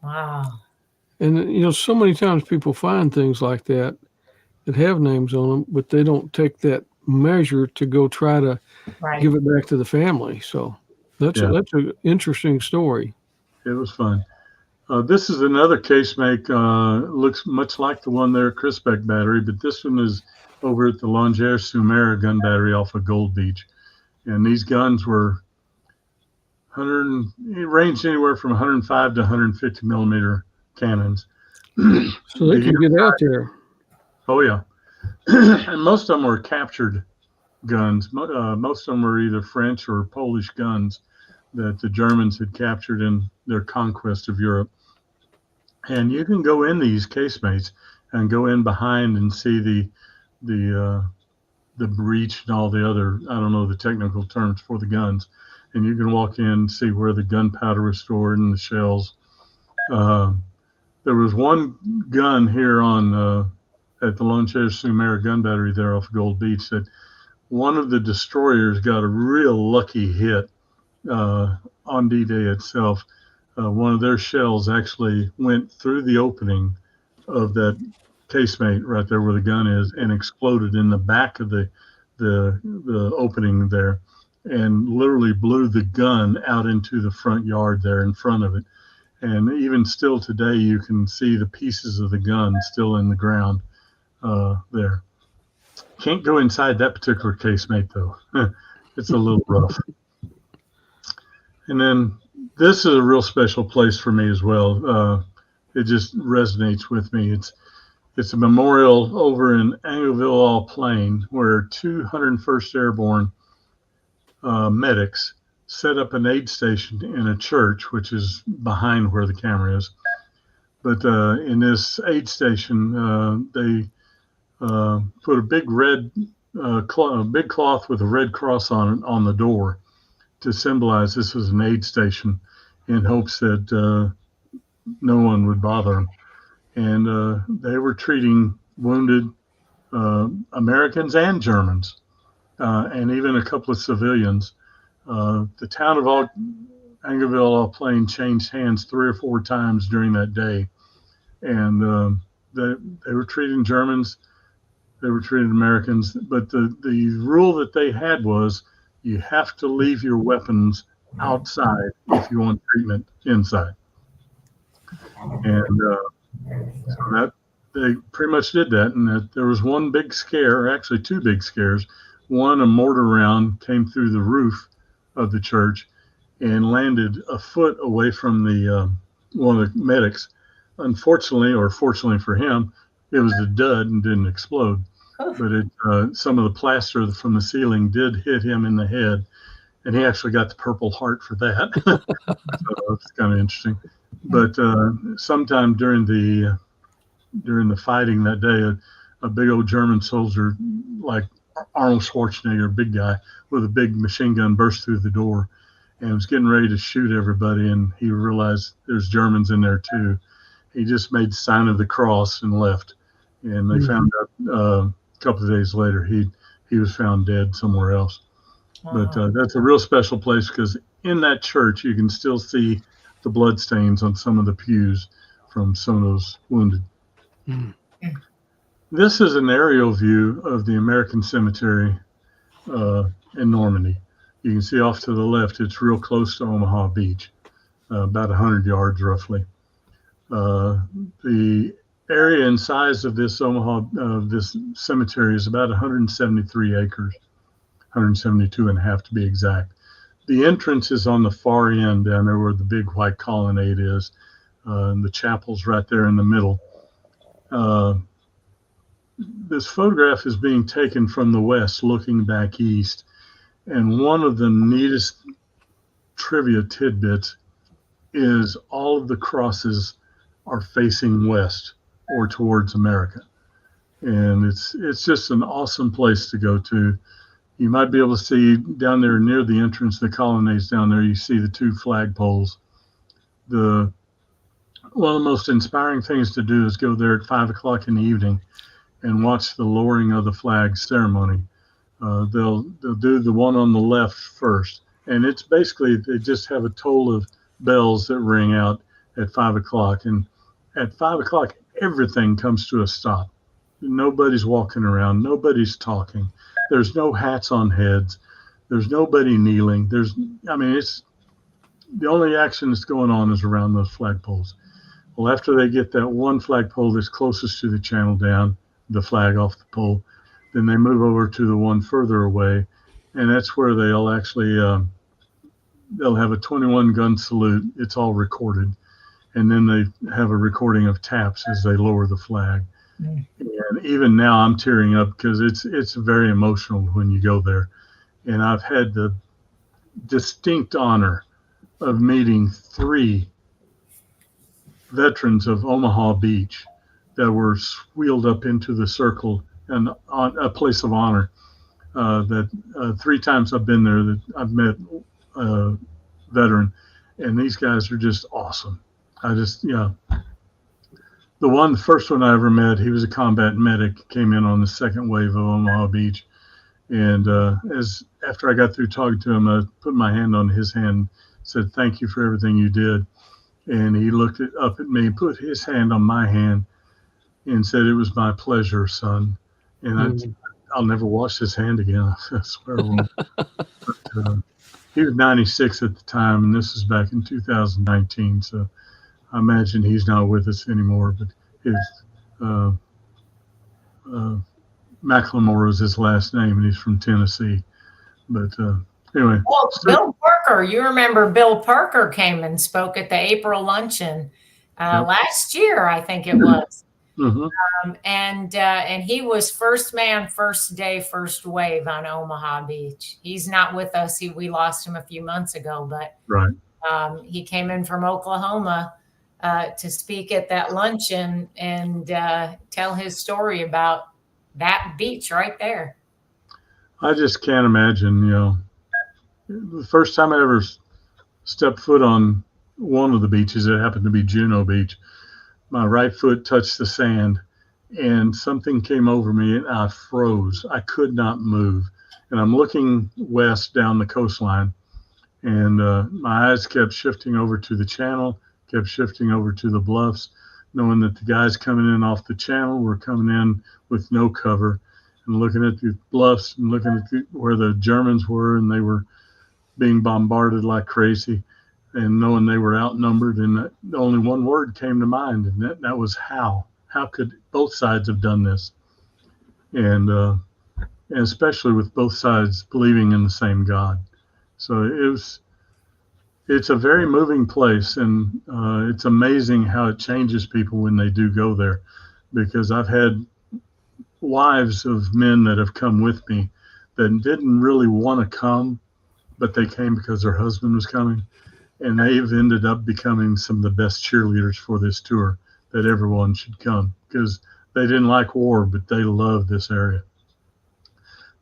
Wow. And, so many times people find things like that have names on them, but they don't take that measure to go try to give it back to the family. So that's an interesting story. It was fun. This is another casemate. Looks much like the one there at Crispec Battery, but this one is over at the Longères-sur-Mer gun battery off of Gold Beach. And these guns were it ranged anywhere from 105 to 150 millimeter cannons. So they can get out there. Oh, yeah. And most of them were captured guns. Most of them were either French or Polish guns that the Germans had captured in their conquest of Europe. And you can go in these casemates and go in behind and see the breech and all the other, I don't know the technical terms for the guns. And you can walk in and see where the gunpowder was stored and the shells. There was one gun here at the Longères-sur-Mer gun battery there off Gold Beach that one of the destroyers got a real lucky hit on D-Day itself. One of their shells actually went through the opening of that casemate right there where the gun is and exploded in the back of the opening there and literally blew the gun out into the front yard there in front of it. And even still today, you can see the pieces of the gun still in the ground there. Can't go inside that particular casemate, though. It's a little rough. And then this is a real special place for me as well. it just resonates with me. It's a memorial over in Angleville Plain where 201st Airborne medics set up an aid station in a church, which is behind where the camera is. But in this aid station, they put a big big cloth with a red cross on it on the door to symbolize this was an aid station, in hopes that no one would bother them. And they were treating wounded Americans and Germans, and even a couple of civilians. The town of Angleville Plain changed hands 3 or 4 times during that day, and they were treating Germans, they were treating Americans, but the rule that they had was you have to leave your weapons outside if you want treatment inside. And so that they pretty much did that. And that there was one big scare, actually 2 big scares. One, a mortar round came through the roof of the church and landed a foot away from the one of the medics. Unfortunately, or fortunately for him, it was a dud and didn't explode. But some of the plaster from the ceiling did hit him in the head, and he actually got the Purple Heart for that. So it's kind of interesting. But sometime during the fighting that day, a big old German soldier, like Arnold Schwarzenegger, big guy with a big machine gun, burst through the door and was getting ready to shoot everybody. And he realized there's Germans in there too. He just made the sign of the cross and left. And they found out a couple of days later he was found dead somewhere else. But that's a real special place because in that church you can still see the blood stains on some of the pews from some of those wounded. This is an aerial view of the American cemetery in Normandy. You can see off to the left, it's real close to Omaha Beach, about 100 yards roughly. The area and size of this this cemetery is about 173 acres, 172 and a half to be exact. The entrance is on the far end down there where the big white colonnade is, and the chapel's right there in the middle. This photograph is being taken from the west looking back east, and one of the neatest trivia tidbits is all of the crosses are facing west or towards America, and it's just an awesome place to go to. You might be able to see down there near the entrance, the colonnades down there, you see the 2 flagpoles. One of the most inspiring things to do is go there at 5 o'clock in the evening and watch the lowering of the flag ceremony. They'll do the one on the left first, and it's basically they just have a toll of bells that ring out at 5 o'clock, and at 5 o'clock everything comes to a stop. Nobody's walking around, nobody's talking. There's no hats on heads. There's nobody kneeling. It's the only action that's going on is around those flagpoles. Well, after they get that one flagpole that's closest to the channel down, the flag off the pole, then they move over to the one further away, and that's where they'll actually they'll have a 21 gun salute. It's all recorded, and then they have a recording of taps as they lower the flag. And even now I'm tearing up because it's very emotional when you go there. And I've had the distinct honor of meeting 3 veterans of Omaha Beach that were wheeled up into the circle and on a place of honor. That 3 times I've been there that I've met a veteran, and these guys are just awesome. The first one I ever met, he was a combat medic, came in on the 2nd wave of Omaha Beach. And after I got through talking to him, I put my hand on his hand, said, "Thank you for everything you did." And he looked up at me, put his hand on my hand, and said, "It was my pleasure, son." And I'll never wash his hand again, I swear. But, he was 96 at the time, and this is back in 2019. So I imagine he's not with us anymore, but his McLemore is his last name, and he's from Tennessee. But anyway. Well, Bill Parker, you remember Bill Parker came and spoke at the April luncheon Yep. last year, I think it was. Mm-hmm. And he was first man, first day, first wave on Omaha Beach. He's not with us. We lost him a few months ago, but Right. he came in from Oklahoma to speak at that luncheon and tell his story about that beach right there. I just can't imagine, the first time I ever stepped foot on one of the beaches, it happened to be Juneau Beach, my right foot touched the sand and something came over me and I froze. I could not move. And I'm looking west down the coastline and my eyes kept shifting over to the channel, kept shifting over to the bluffs, knowing that the guys coming in off the channel were coming in with no cover, and looking at the bluffs and looking at where the Germans were, and they were being bombarded like crazy, and knowing they were outnumbered. And only one word came to mind, and that was how. How could both sides have done this? And especially with both sides believing in the same God. So it's a very moving place, and it's amazing how it changes people when they do go there, because I've had wives of men that have come with me that didn't really want to come, but they came because their husband was coming, and they've ended up becoming some of the best cheerleaders for this tour, that everyone should come, because they didn't like war, but they love this area.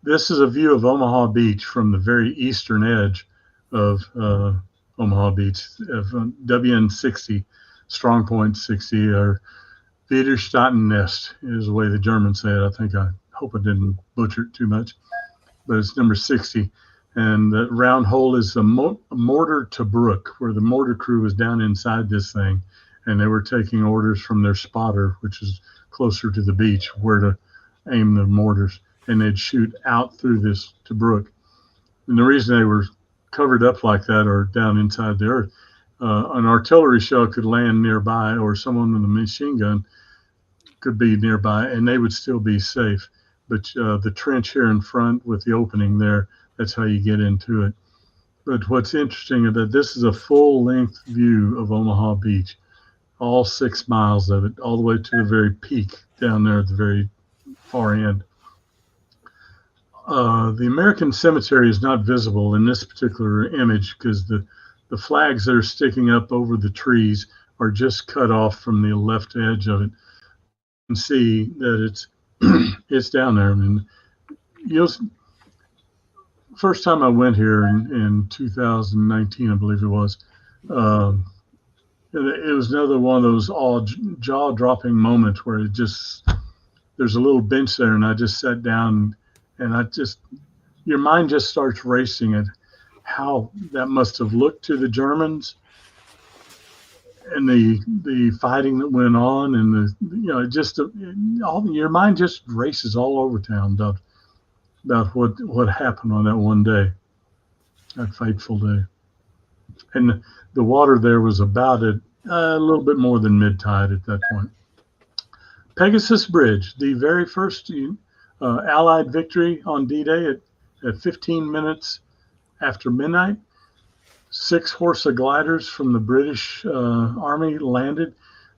This is a view of Omaha Beach from the very eastern edge of Omaha Beach, of WN60, Strong Point 60, or Widerstatten Nest is the way the Germans say it. I hope I didn't butcher it too much, but it's number 60. And the round hole is the mortar to Brook, where the mortar crew was down inside this thing, and they were taking orders from their spotter, which is closer to the beach, where to aim the mortars, and they'd shoot out through this to Brook. And the reason they were covered up like that or down inside the earth, an artillery shell could land nearby, or someone with a machine gun could be nearby, and they would still be safe. But the trench here in front with the opening there, that's how you get into it. But what's interesting about this is a full-length view of Omaha Beach, all 6 miles of it, all the way to the very peak down there at the very far end. The American cemetery is not visible in this particular image because the flags that are sticking up over the trees are just cut off from the left edge of it. You can see that it's down there. I mean, first time I went here in 2019, I believe it was, it was another one of those all jaw-dropping moments where there's a little bench there, and I just sat down, and your mind just starts racing at how that must have looked to the Germans, and the fighting that went on, and your mind just races all over town about what happened on that one day, that fateful day. And the water there was about a little bit more than mid-tide at that point. Pegasus Bridge, the very first Allied victory on D-Day at 15 minutes after midnight. 6 Horsa gliders from the British Army landed,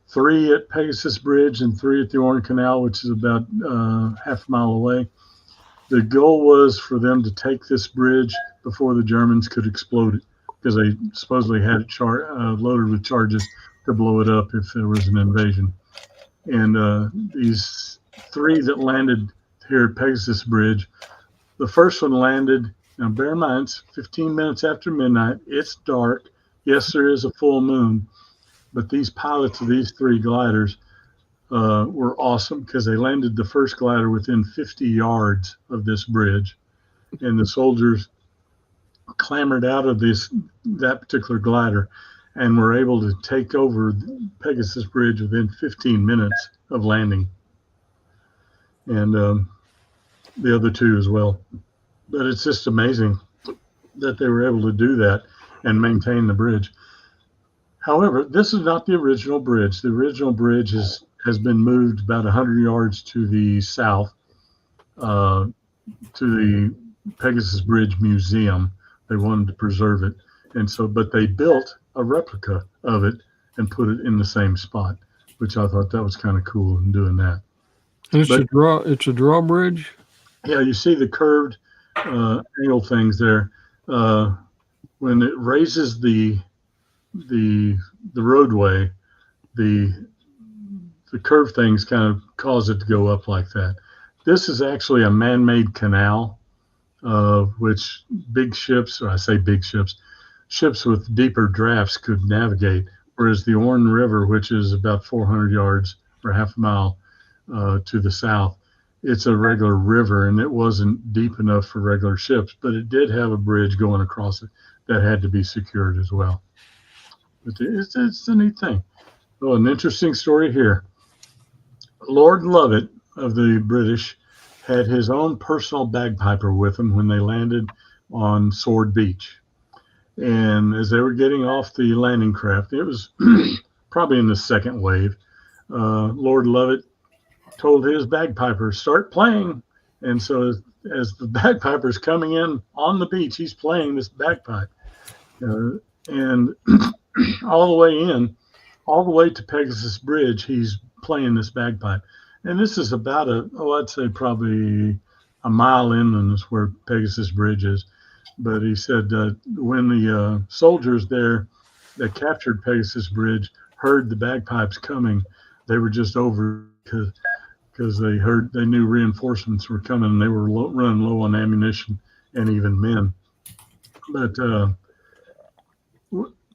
3 at Pegasus Bridge and 3 at the Orange Canal, which is about half a mile away. The goal was for them to take this bridge before the Germans could explode it, because they supposedly had it loaded with charges to blow it up if there was an invasion. And these 3 that landed here at Pegasus Bridge, the first one landed, now bear in mind, it's 15 minutes after midnight. It's dark. Yes, there is a full moon, but these pilots of these 3 gliders were awesome, because they landed the first glider within 50 yards of this bridge, and the soldiers clambered out of that particular glider and were able to take over Pegasus Bridge within 15 minutes of landing, and the other 2 as well. But it's just amazing that they were able to do that and maintain the bridge. However, this is not the original bridge. The original bridge has been moved about 100 yards to the south, to the Pegasus Bridge Museum. They wanted to preserve it, but they built a replica of it and put it in the same spot, which I thought that was kind of cool in doing that. And But it's a drawbridge. yeah, you see the curved angle things there. When it raises the roadway, the curved things kind of cause it to go up like that. This is actually a man-made canal, which big ships, or I say big ships, ships with deeper drafts could navigate, whereas the Orne River, which is about 400 yards or half a mile to the south, it's a regular river, and it wasn't deep enough for regular ships, but it did have a bridge going across it that had to be secured as well. But it's a neat thing. Oh, an interesting story here. Lord Lovat of the British had his own personal bagpiper with him when they landed on Sword Beach. And as they were getting off the landing craft, it was probably in the second wave, Lord Lovat told his bagpiper, start playing. And so as the bagpiper's coming in on the beach, he's playing this bagpipe. And all the way in, all the way to Pegasus Bridge, he's playing this bagpipe. And this is about I'd say probably a mile inland is where Pegasus Bridge is. But he said when the soldiers there that captured Pegasus Bridge heard the bagpipes coming, they were just over because they knew reinforcements were coming, and they were running low on ammunition and even men. But a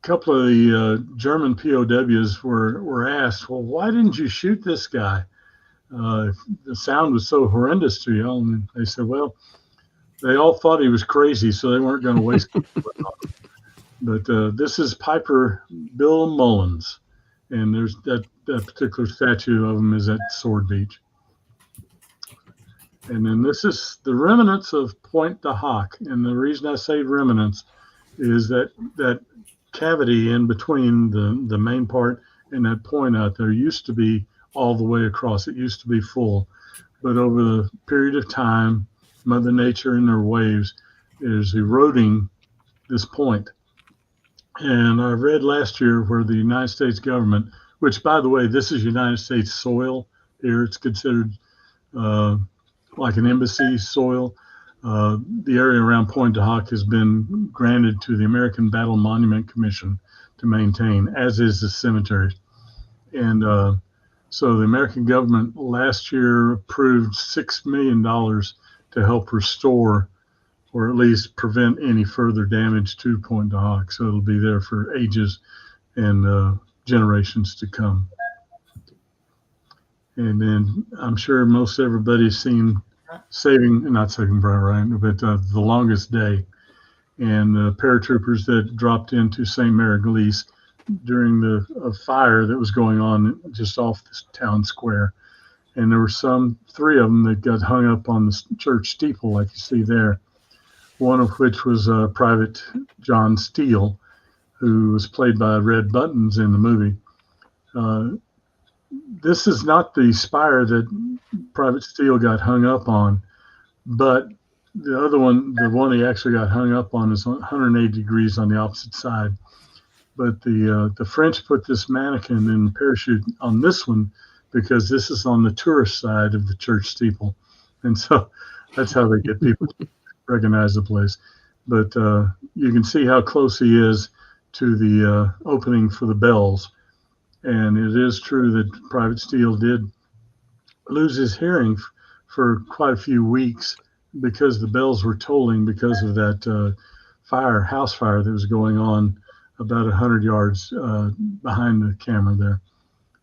couple of the German POWs were asked, well, why didn't you shoot this guy? The sound was so horrendous to you. And they said, well, they all thought he was crazy, so they weren't going to waste it. But this is Piper Bill Mullins, and there's that particular statue of him is at Sword Beach. And then this is the remnants of Point de Hoc. And the reason I say remnants is that cavity in between the main part and that point out there used to be all the way across. It used to be full. But over the period of time, Mother Nature and their waves is eroding this point. And I read last year where the United States government, which, by the way, this is United States soil here. It's considered like an embassy soil. The area around Point de Hoc has been granted to the American Battle Monument Commission to maintain, as is the cemetery. And so the American government last year approved $6 million to help restore or at least prevent any further damage to Point de Hoc. So it'll be there for ages and generations to come. And then I'm sure most everybody's seen not Saving Private Ryan, but The Longest Day, and the paratroopers that dropped into St. Mary Glees during a fire that was going on just off the town square. And there were three of them that got hung up on the church steeple, like you see there. One of which was Private John Steele, who was played by Red Buttons in the movie. This is not the spire that Private Steele got hung up on, but the other one, the one he actually got hung up on, is 180 degrees on the opposite side. But the French put this mannequin in parachute on this one because this is on the tourist side of the church steeple. And so that's how they get people to recognize the place. But you can see how close he is to the opening for the bells. And it is true that Private Steele did lose his hearing for quite a few weeks because the bells were tolling because of that house fire that was going on about 100 yards behind the camera there.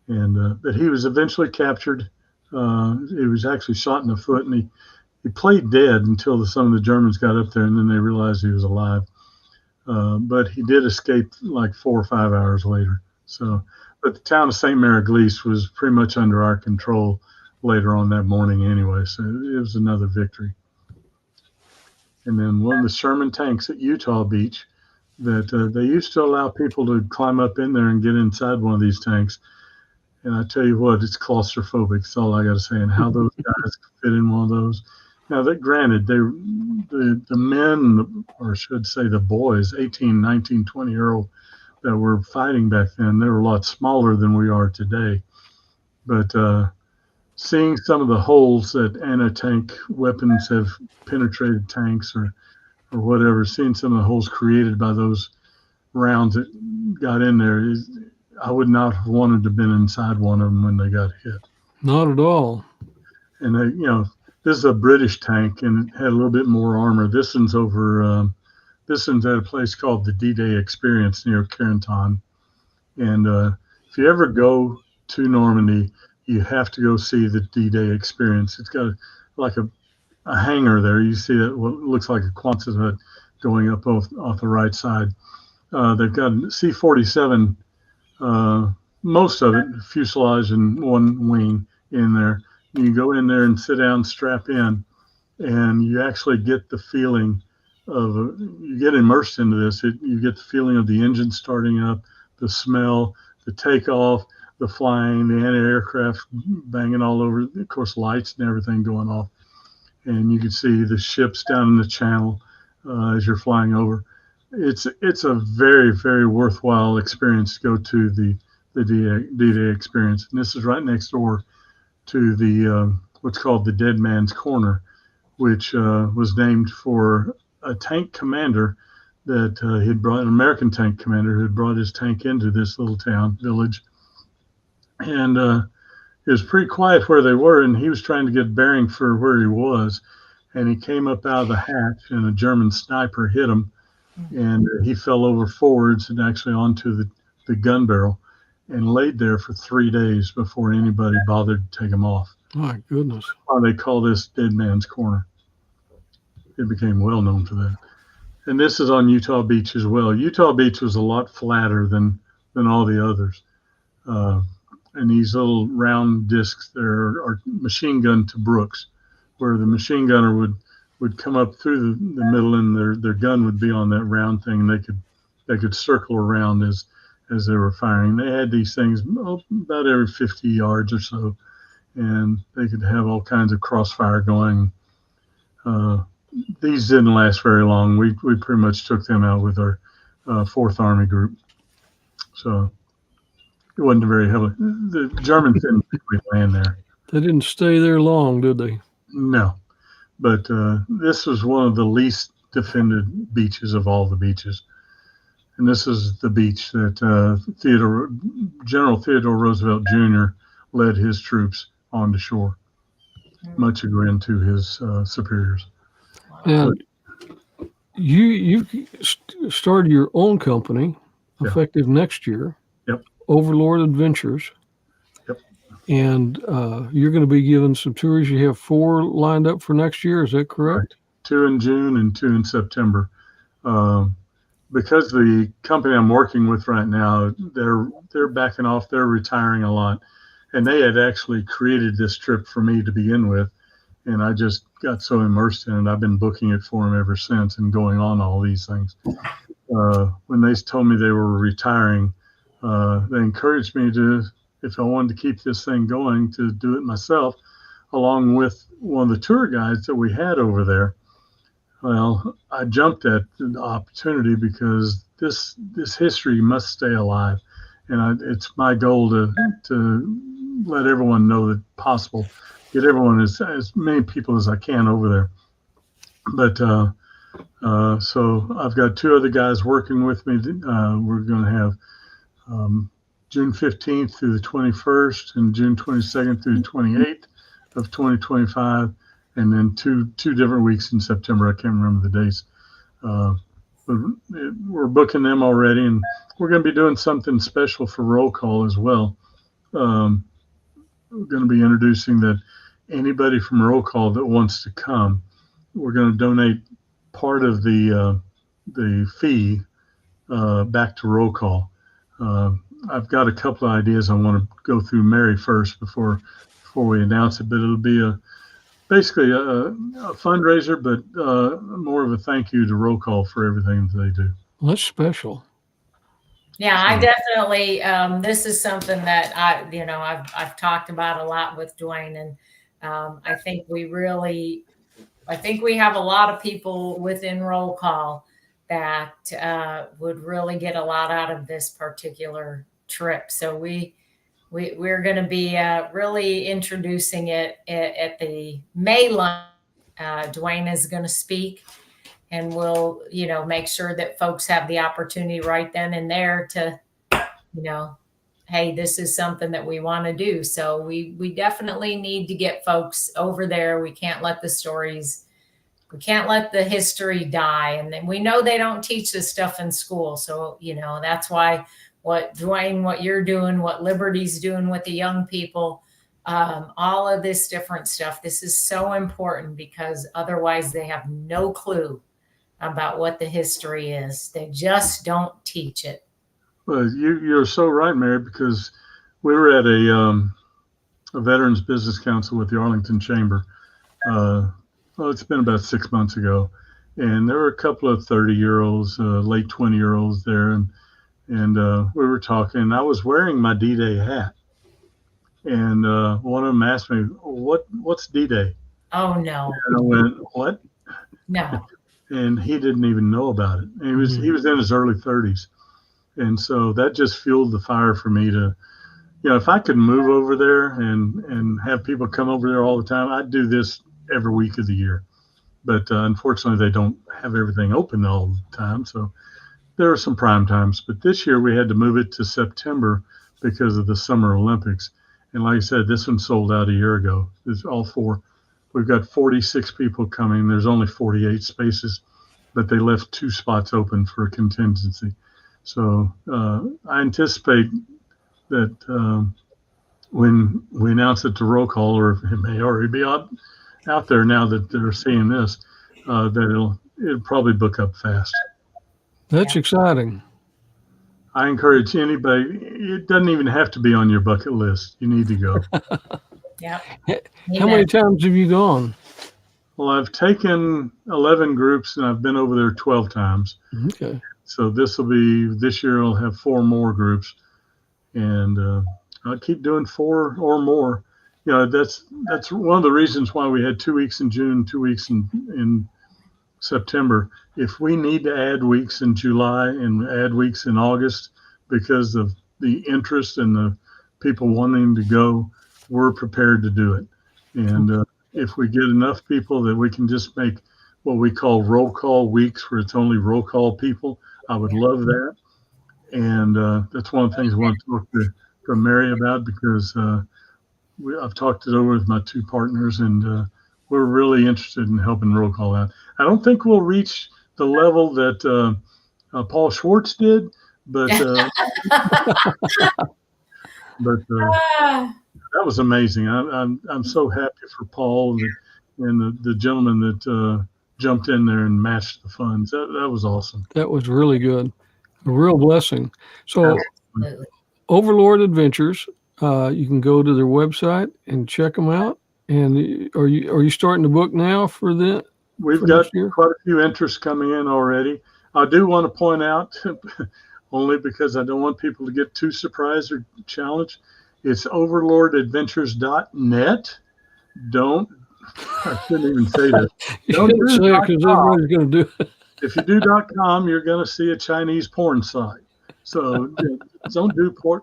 And but he was eventually captured. He was actually shot in the foot, and he played dead until some of the Germans got up there, and then they realized he was alive. But he did escape like 4 or 5 hours later. So, but the town of St. Mary Glees was pretty much under our control later on that morning anyway. So it was another victory. And then one of the Sherman tanks at Utah Beach that they used to allow people to climb up in there and get inside one of these tanks. And I tell you what, it's claustrophobic. That's all I got to say. And how those guys fit in one of those. Now, that granted, the men, or I should say the boys, 18, 19, 20-year-old that were fighting back then. They were a lot smaller than we are today. But seeing some of the holes that anti-tank weapons have penetrated tanks or whatever, seeing some of the holes created by those rounds that got in there, I would not have wanted to have been inside one of them when they got hit. Not at all. And they, this is a British tank, and it had a little bit more armor. This one's over. This one's at a place called the D-Day Experience near Carentan. And if you ever go to Normandy, you have to go see the D-Day Experience. It's got like a hangar there. You see that what looks like a Quonset hut going up off the right side. They've got C-47, most of it, fuselage and one wing in there. You go in there and sit down, strap in, and you actually get the feeling of, you get immersed into this. You get the feeling of the engine starting up, the smell, the takeoff, the flying, the anti-aircraft banging all over, of course, lights and everything going off. And you can see the ships down in the channel as you're flying over. It's a very, very worthwhile experience to go to the D-Day Experience. And this is right next door to the what's called the Dead Man's Corner, which was named for a tank commander that he'd brought, an American tank commander who had brought his tank into this little village. And it was pretty quiet where they were, and he was trying to get bearing for where he was. And he came up out of the hatch, and a German sniper hit him, and he fell over forwards and actually onto the gun barrel and laid there for 3 days before anybody bothered to take him off. My goodness. They call this Dead Man's Corner. It became well known for that. And this is on Utah Beach as well. Utah Beach was a lot flatter than all the others. And these little round discs there are machine gun to Brooks, where the machine gunner would come up through the middle, and their gun would be on that round thing, and they could circle around as they were firing. They had these things about every 50 yards or so, and they could have all kinds of crossfire going. These didn't last very long. We pretty much took them out with our 4th Army group. So it wasn't very heavy. The Germans didn't really land there. They didn't stay there long, did they? No. But this was one of the least defended beaches of all the beaches. And this is the beach that General Theodore Roosevelt Jr. led his troops onto shore, much chagrin to his superiors. And you started your own company effective next year. Yep. Overlord Adventures. Yep. And you're going to be giving some tours. You have 4 lined up for next year. Is that correct? Right. 2 in June and 2 in September. Because the company I'm working with right now, they're backing off. They're retiring a lot. And they had actually created this trip for me to begin with. And I just got so immersed in it. I've been booking it for them ever since and going on all these things. When they told me they were retiring, they encouraged me to, if I wanted to keep this thing going, to do it myself, along with one of the tour guides that we had over there. Well, I jumped at the opportunity because this history must stay alive. And it's my goal to let everyone know that possible. Get everyone, as many people as I can over there. But so I've got 2 other guys working with me. We're going to have June 15th through the 21st and June 22nd through the 28th of 2025, and then two different weeks in September. I can't remember the dates. But we're booking them already, and we're going to be doing something special for roll call as well. We're going to be introducing that anybody from roll call that wants to come, we're going to donate part of the fee back to roll call. I've got a couple of ideas. I want to go through Mary first before we announce it, but it'll be basically a fundraiser, but more of a thank you to roll call for everything that they do. Well, that's special. Yeah, I definitely. This is something that I've talked about a lot with Dwayne, and I think we have a lot of people within roll call that would really get a lot out of this particular trip. So we're going to be really introducing it at the May lunch. Dwayne is going to speak, and we'll, make sure that folks have the opportunity right then and there to, hey, this is something that we want to do. So we definitely need to get folks over there. We can't let the history die. And then we know they don't teach this stuff in school. So, that's why what you're doing, what Liberty's doing with the young people, all of this different stuff, this is so important, because otherwise they have no clue about what the history is. They just don't teach it. Well, you're so right, Mary, because we were at a Veterans Business Council with the Arlington Chamber. It's been about 6 months ago, and there were a couple of 30-year-olds, late 20-year-olds there, and we were talking. I was wearing my D-Day hat, and one of them asked me, "What's D-Day?" Oh no! And I went, "What?" No. And he didn't even know about it. And he was in his early 30s. And so that just fueled the fire for me to, if I could move over there and have people come over there all the time, I'd do this every week of the year. But unfortunately, they don't have everything open all the time. So there are some prime times. But this year we had to move it to September because of the Summer Olympics. And like I said, this one sold out a year ago. It's all four. We've got 46 people coming. There's only 48 spaces, but they left 2 spots open for a contingency. So I anticipate that when we announce it to roll call, or it may already be out there now that they're seeing this, that it'll probably book up fast. That's exciting. I encourage anybody. It doesn't even have to be on your bucket list. You need to go. Yeah. How many times have you gone? Well, I've taken 11 groups, and I've been over there 12 times. Okay. So this year I'll have 4 more groups, and I'll keep doing 4 or more. That's one of the reasons why we had 2 weeks in June, 2 weeks in September. If we need to add weeks in July and add weeks in August because of the interest and the people wanting to go, we're prepared to do it. And if we get enough people that we can just make what we call roll call weeks, where it's only roll call people, I would love that. And that's one of the things I want to talk to Mary about, because I've talked it over with my 2 partners, and we're really interested in helping roll call out. I don't think we'll reach the level that Paul Schwartz did, but that was amazing. I'm so happy for Paul and the gentleman that jumped in there and matched the funds. That was awesome. That was really good. A real blessing. So Absolutely. Overlord Adventures, you can go to their website and check them out. And are you starting to book now for that? We've got quite a few interests coming in already. I do want to point out, only because I don't want people to get too surprised or challenged, it's overlordadventures.net. I shouldn't even say that. Don't do say it, because everybody's going to do it. If you do .com, you're going to see a Chinese porn site. So don't do .com.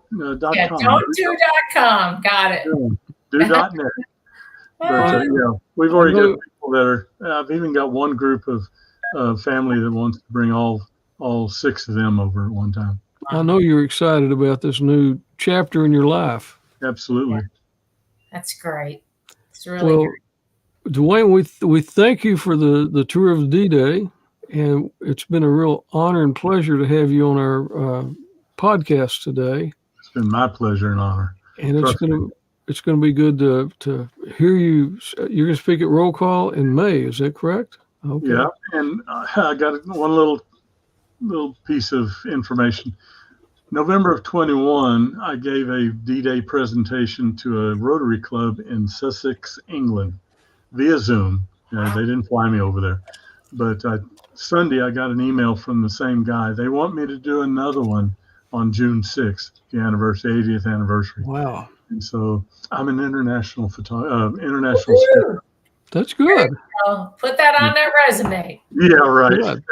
Yeah, don't do .com. Got it. Do .net. But we've already got people that are. I've even got one group of family that wants to bring all 6 of them over at one time. I know you're excited about this new chapter in your life. Absolutely. Yeah. That's great. It's really great. Dwayne, we thank you for the tour of the D-Day, and it's been a real honor and pleasure to have you on our podcast today. It's been my pleasure and honor. And it's going to be good to hear you. You're going to speak at roll call in May. Is that correct? Okay. Yeah, and I got one little piece of information. November of 21, I gave a D-Day presentation to a Rotary Club in Sussex, England, via Zoom. They didn't fly me over there. But Sunday, I got an email from the same guy. They want me to do another one on June 6th, the 80th anniversary. Wow. And so I'm an international speaker. That's good. So put that on their resume. Yeah, right. Good.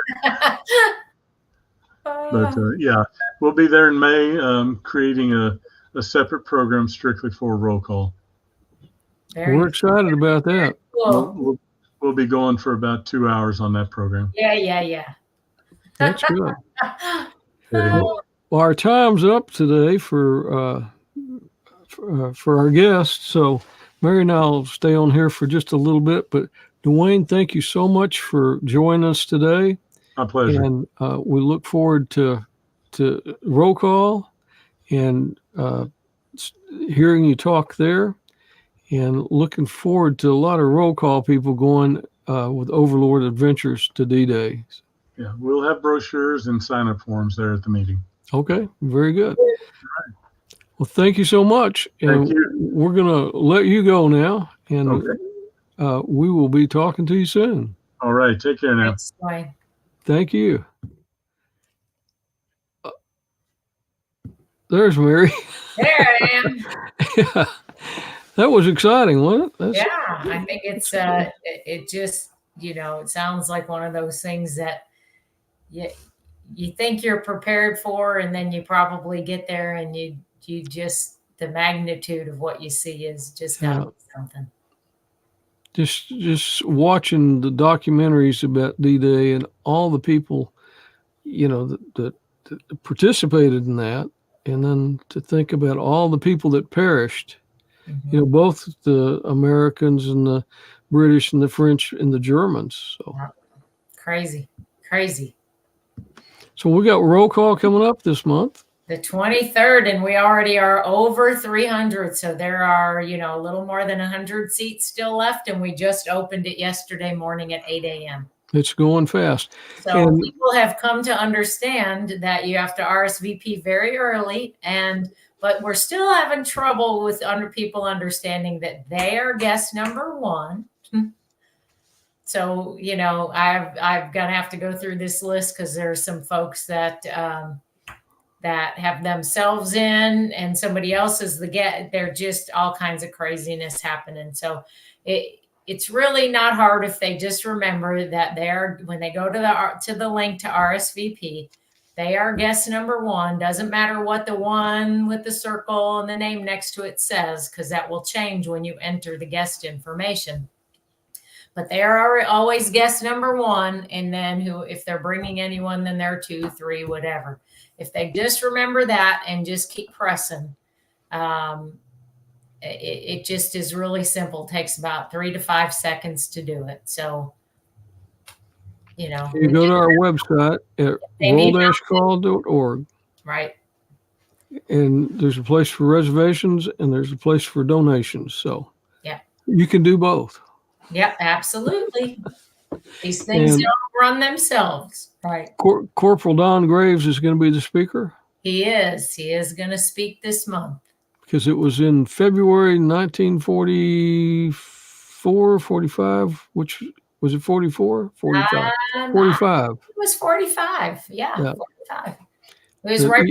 But yeah, we'll be there in May, creating a separate program strictly for roll call. We're excited about that. Cool. We'll be going for about 2 hours on that program. Yeah. That's good. Oh, Well, our time's up today for our guests. So Mary and I'll stay on here for just a little bit. But Dwayne, thank you so much for joining us today. My pleasure. And we look forward to roll call and hearing you talk there, and looking forward to a lot of roll call people going with Overlord Adventures to D-Day. Yeah, we'll have brochures and sign-up forms there at the meeting. Okay, very good. Well, thank you so much. And Thank you. we're going to let you go now, and Okay. we will be talking to you soon. All right, take care now. thanks, Dwayne. Thank you. There's Mary. There I am. Yeah, that was exciting, wasn't it? Yeah, I think it's it just, it sounds like one of those things that you think you're prepared for, and then you probably get there and you just, the magnitude of what you see is just gotta be something. Just watching the documentaries about D-Day and all the people, that participated in that, and then to think about all the people that perished, both the Americans and the British and the French and the Germans. So Crazy. So we got roll call coming up this month. The 23rd, and we already are over 300. So there are, a little more than 100 seats still left, and we just opened it yesterday morning at 8 a.m. It's going fast. So people have come to understand that you have to RSVP very early, but we're still having trouble with people understanding that they are guest number one. So, I'm going to have to go through this list because there's some folks that have themselves in and somebody else is the guest. They're just all kinds of craziness happening. So it's really not hard if they just remember that when they go to the link to RSVP, they are guest number one. Doesn't matter what the one with the circle and the name next to it says, because that will change when you enter the guest information. But they are always guest number one. And then if they're bringing anyone, then they're 2, 3, whatever. If they just remember that and just keep pressing, it just is really simple. It takes about 3 to 5 seconds to do it. So, you go to our website at roll-call.org. Right. And there's a place for reservations and there's a place for donations. So yeah, you can do both. Yep, absolutely. These things don't run themselves. Right. Corporal Don Graves is going to be the speaker. He is. He is going to speak this month. Because it was in February 1944, 45, which was it 44? 45. 45. It was 45. Yeah. 45. It was right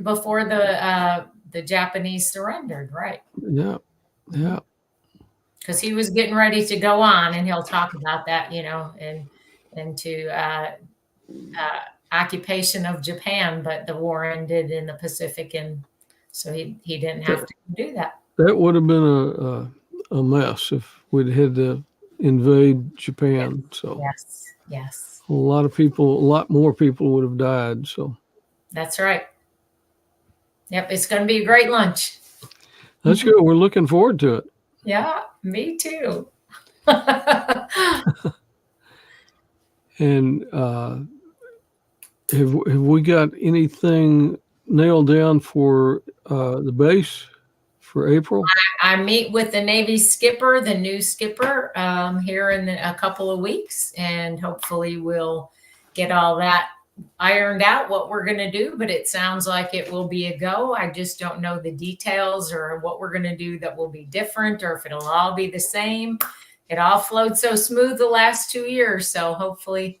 before the Japanese surrendered, right? Yeah. Yeah. Because he was getting ready to go on, and he'll talk about that, and to occupation of Japan, but the war ended in the Pacific, and so he didn't have to do that. That would have been a mess if we'd had to invade Japan. So yes, a lot more people would have died. So that's right. Yep, it's going to be a great lunch. That's good. We're looking forward to it. Yeah, me too. And have we got anything nailed down for the base for April? I meet with the Navy skipper, the new skipper, here in a couple of weeks, and hopefully we'll get all that ironed out, what we're going to do, but it sounds like it will be a go. I just don't know the details or what we're going to do that will be different, or if it'll all be the same. It all flowed so smooth the last 2 years. So hopefully,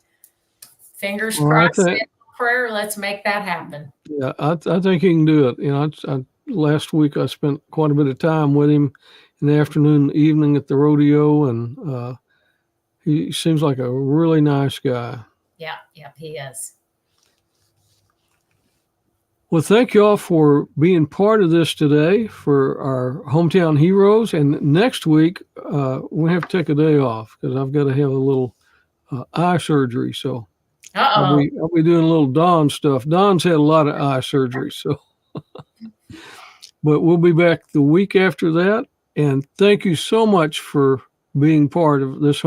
fingers crossed, prayer, let's make that happen. Yeah, I think he can do it. Last week I spent quite a bit of time with him in the afternoon, evening at the rodeo, and He seems like a really nice guy. Yeah, he is. Well, thank you all for being part of this today for our hometown heroes. And next week, we have to take a day off because I've got to have a little eye surgery. So I'll be doing a little Don stuff. Don's had a lot of eye surgery. So, but we'll be back the week after that. And thank you so much for being part of this